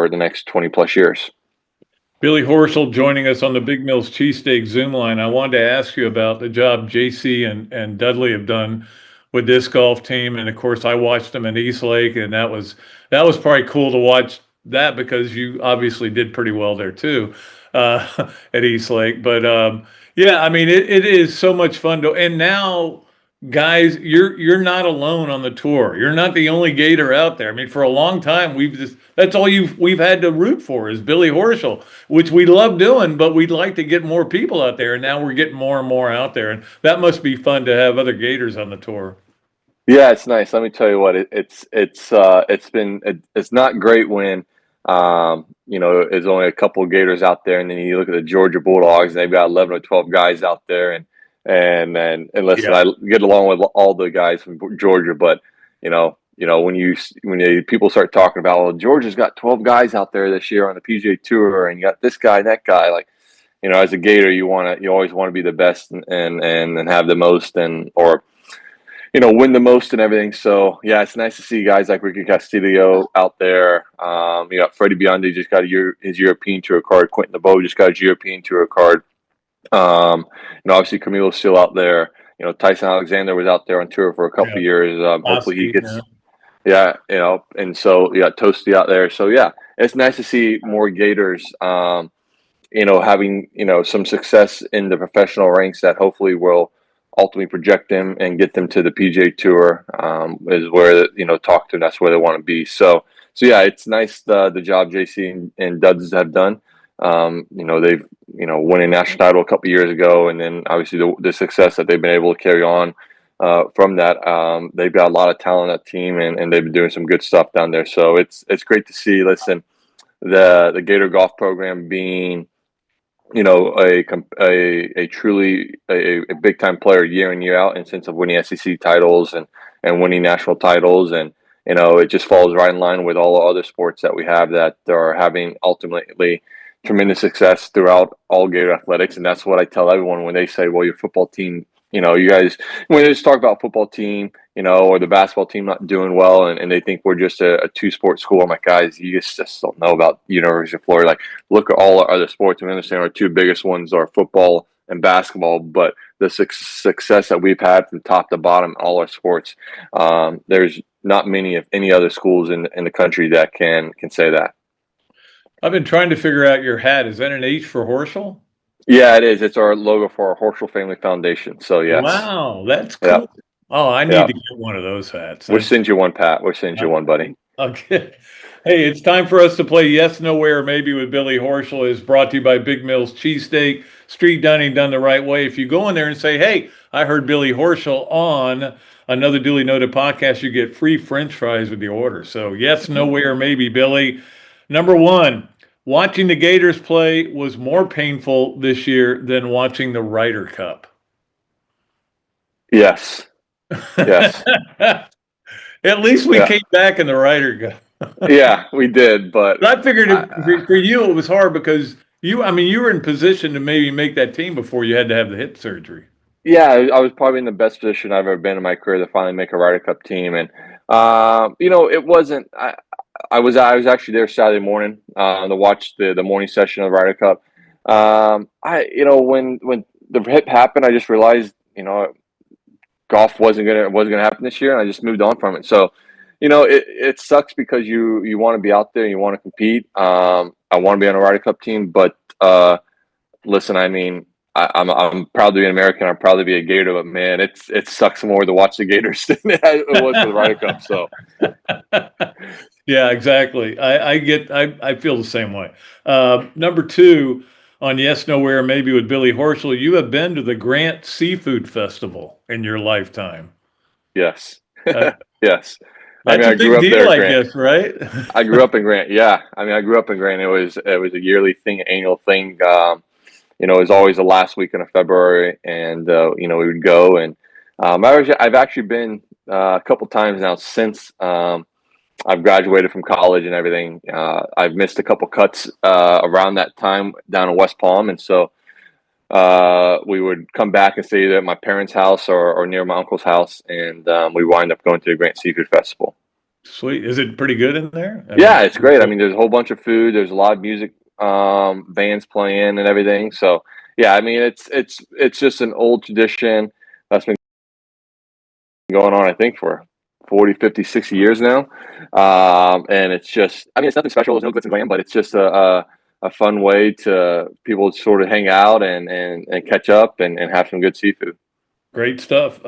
Speaker 8: the next 20 plus years.
Speaker 1: Billy Horschel joining us on the Big Mills Cheesesteak Zoom line. I wanted to ask you about the job JC and Dudley have done with this golf team, and of course I watched them in East Lake, and that was probably cool to watch that, because you obviously did pretty well there too at East Lake. But yeah, I mean it is so much fun to, and now guys, you're not alone on the tour. You're not the only Gator out there. I mean, for a long time that's all we've had to root for is Billy Horschel, which we love doing, but we'd like to get more people out there, and now we're getting more and more out there, and that must be fun to have other Gators on the tour.
Speaker 8: Yeah, it's nice. Let me tell you what, it's not great when there's only a couple of Gators out there, and then you look at the Georgia Bulldogs and they've got 11 or 12 guys out there, and listen, I get along with all the guys from Georgia, but when people start talking about, well, Georgia's got 12 guys out there this year on the PGA Tour, and you got this guy and that guy, like, as a Gator, you always want to be the best and have the most or win the most and everything. So yeah, it's nice to see guys like Ricky Castillo out there. You got Freddie Biondi just got his European Tour card. Quentin LeBeau just got his European Tour card. Obviously Camilo's still out there. Tyson Alexander was out there on tour for a couple of years. Hopefully he gets, and so you got Toasty out there. So yeah, it's nice to see more Gators, having, some success in the professional ranks that hopefully will ultimately project them and get them to the PGA Tour, is where, talk to them. That's where they want to be. So yeah, it's nice the job JC and Duds have done. They've won a national title a couple of years ago, and then obviously the success that they've been able to carry on from that. They've got a lot of talent on that team, and they've been doing some good stuff down there. So it's great to see. Listen, the Gator golf program being a truly a big time player year in, year out, in sense of winning SEC titles and winning national titles, and it just falls right in line with all the other sports that we have that are having ultimately tremendous success throughout all Gator athletics. And that's what I tell everyone when they say, well, your football team, you guys, when they just talk about football team, or the basketball team not doing well, and they think we're just a two-sport school. I'm like, guys, you just don't know about University of Florida. Like, look at all our other sports. We understand our two biggest ones are football and basketball, but the success that we've had from top to bottom in all our sports. There's not many of any other schools in the country that can say that.
Speaker 1: I've been trying to figure out your hat. Is that an H for Horschel?
Speaker 8: Yeah, it is. It's our logo for our Horschel Family Foundation. So yes.
Speaker 1: Wow, that's cool.
Speaker 8: Yeah.
Speaker 1: Oh, I need
Speaker 8: Yeah.
Speaker 1: to get one of those hats.
Speaker 8: We'll send you one, Pat. We'll send you one, buddy.
Speaker 1: Okay. Hey, it's time for us to play Yes, No, Where, Maybe with Billy Horschel. Is brought to you by Big Mills Cheesesteak, street dining done the right way. If you go in there and say, hey, I heard Billy Horschel on another duly noted podcast, you get free French fries with your order. So yes, no, where, maybe, Billy. Number one, watching the Gators play was more painful this year than watching the Ryder Cup.
Speaker 8: Yes. Yes.
Speaker 1: At least we came back in the Ryder Cup.
Speaker 8: Yeah, we did, but
Speaker 1: I figured for you it was hard because you were in position to maybe make that team before you had to have the hip surgery.
Speaker 8: Yeah, I was probably in the best position I've ever been in my career to finally make a Ryder Cup team, and it wasn't. I was actually there Saturday morning to watch the morning session of the Ryder Cup. When the hip happened, I just realized golf wasn't gonna happen this year, and I just moved on from it. So. It sucks because you want to be out there, you want to compete. I want to be on a Ryder Cup team, but listen, I mean, I'm proud to be an American. I'm proud to be a Gator, but man, it sucks more to watch the Gators than it was for the Ryder Cup. So,
Speaker 1: yeah, exactly. I feel the same way. Number two on Yes, Nowhere, maybe with Billy Horschel, you have been to the Grant Seafood Festival in your lifetime.
Speaker 8: Yes, yes.
Speaker 1: That's a big deal, I guess, right?
Speaker 8: I grew up in Grant. Yeah, I grew up in Grant. It was a yearly thing, annual thing. It was always the last weekend of February, and we would go. And I've actually been a couple times now since I've graduated from college and everything. I've missed a couple cuts around that time down in West Palm, and so we would come back and stay either at my parents' house or near my uncle's house, and we wind up going to the Grant Seafood Festival.
Speaker 1: Sweet. Is it pretty good in there?
Speaker 8: Yeah, it's great. I mean, there's a whole bunch of food. There's a lot of music, bands playing and everything. So yeah, I mean, it's just an old tradition that's been going on, I think, for 40, 50, 60 years now. And it's just, it's nothing special. There's no glitz and glam, but it's just a fun way to people sort of hang out and catch up and have some good seafood.
Speaker 1: Great stuff.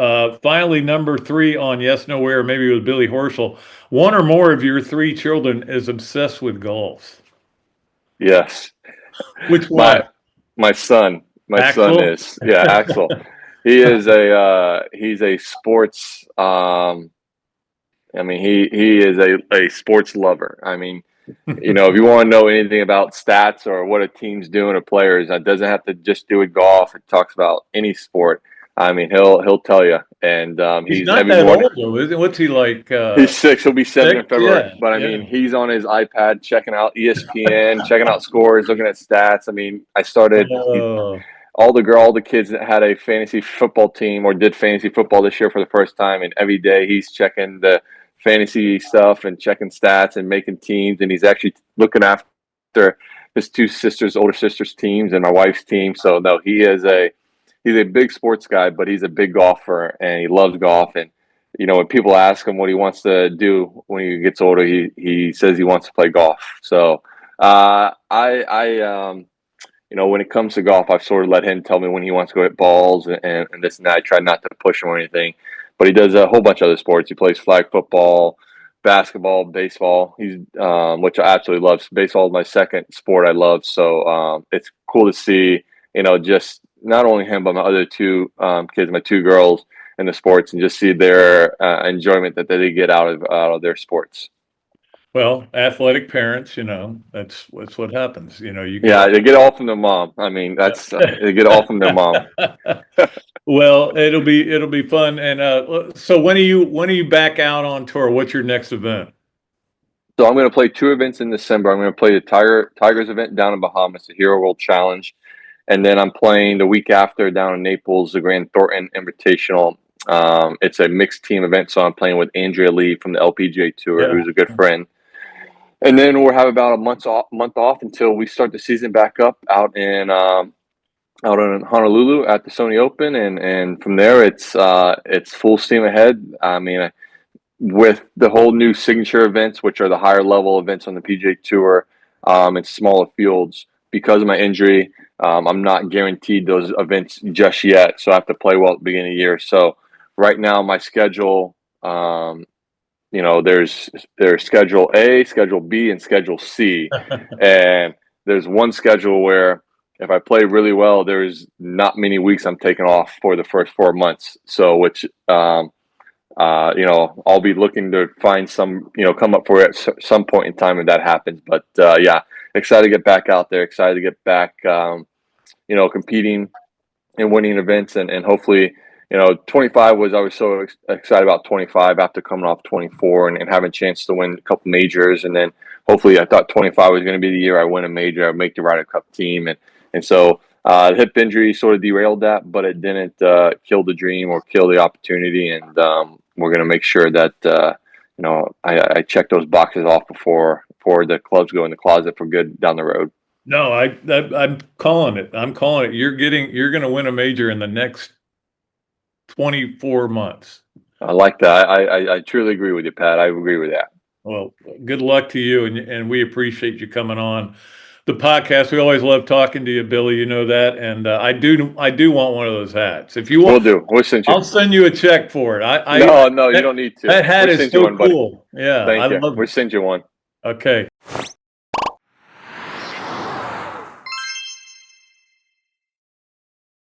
Speaker 1: Finally, number three on Yes, Nowhere, maybe with Billy Horschel. One or more of your three children is obsessed with golf.
Speaker 8: Yes.
Speaker 1: Which one?
Speaker 8: My son. My
Speaker 1: Axel?
Speaker 8: son is. Yeah, Axel. He is he's a sports. He is a sports lover. I mean, if you want to know anything about stats or what a team's doing or players, it doesn't have to just do with golf. It talks about any sport. I mean, he'll tell you. And
Speaker 1: he's not that old, though, is it? What's he like?
Speaker 8: He's 6. He'll be 7 in February.
Speaker 1: Yeah,
Speaker 8: but I mean, he's on his iPad checking out ESPN, checking out scores, looking at stats. I mean, I started all the kids that had a fantasy football team or did fantasy football this year for the first time, and every day he's checking the fantasy stuff and checking stats and making teams, and he's actually looking after his two sisters, older sisters' teams, and my wife's team. So no, he's a big sports guy, but he's a big golfer and he loves golf. And when people ask him what he wants to do when he gets older, he says he wants to play golf. So when it comes to golf, I've sort of let him tell me when he wants to go hit balls and this and that. I try not to push him or anything. But he does a whole bunch of other sports. He plays flag football, basketball, baseball. He's which I absolutely love. Baseball is my second sport I love. So it's cool to see, just not only him but my other two kids, my two girls in the sports, and just see their enjoyment that they get out of their sports.
Speaker 1: Well, athletic parents, that's what happens. They
Speaker 8: get all from their mom. I mean, that's they get all from their mom.
Speaker 1: Well, it'll be fun. And so when are you back out on tour? What's your next event?
Speaker 8: So I'm going to play 2 events in December. I'm going to play the Tigers event down in Bahamas, the Hero World Challenge, and then I'm playing the week after down in Naples, the Grand Thornton Invitational. It's a mixed team event, so I'm playing with Andrea Lee from the LPGA Tour, who's a good friend. And then we'll have about a month off until we start the season back up out in out in Honolulu at the Sony Open, and from there it's full steam ahead. I mean, with the whole new signature events, which are the higher level events on the PGA Tour, and smaller fields, because of my injury, I'm not guaranteed those events just yet. So I have to play well at the beginning of the year. So right now, my schedule, there's Schedule A, Schedule B, and Schedule C, and there's one schedule where if I play really well, there's not many weeks I'm taking off for the first 4 months. So which I'll be looking to find some, come up for it at some point in time if that happens. But yeah, excited to get back out there, excited to get back, competing and winning events, and hopefully, 25 I was so excited about 25 after coming off 24 and having a chance to win a couple majors. And then hopefully I thought 25 was going to be the year I win a major, I make the Ryder Cup team. And so the hip injury sort of derailed that, but it didn't kill the dream or kill the opportunity. And we're going to make sure that, I check those boxes off before the clubs go in the closet for good down the road.
Speaker 1: No, I'm calling it. I'm calling it. You're going to win a major in the next 24 months.
Speaker 8: I like that. I truly agree with you, Pat. I agree with that.
Speaker 1: Well, good luck to you, and we appreciate you coming on the podcast. We always love talking to you, Billy. You know that, and I do want one of those hats. If you want,
Speaker 8: We'll send you.
Speaker 1: I'll send you a check for it.
Speaker 8: No, you don't need to.
Speaker 1: That hat
Speaker 8: We'll
Speaker 1: is so cool. Yeah,
Speaker 8: Thank you. We'll send you one.
Speaker 1: Okay.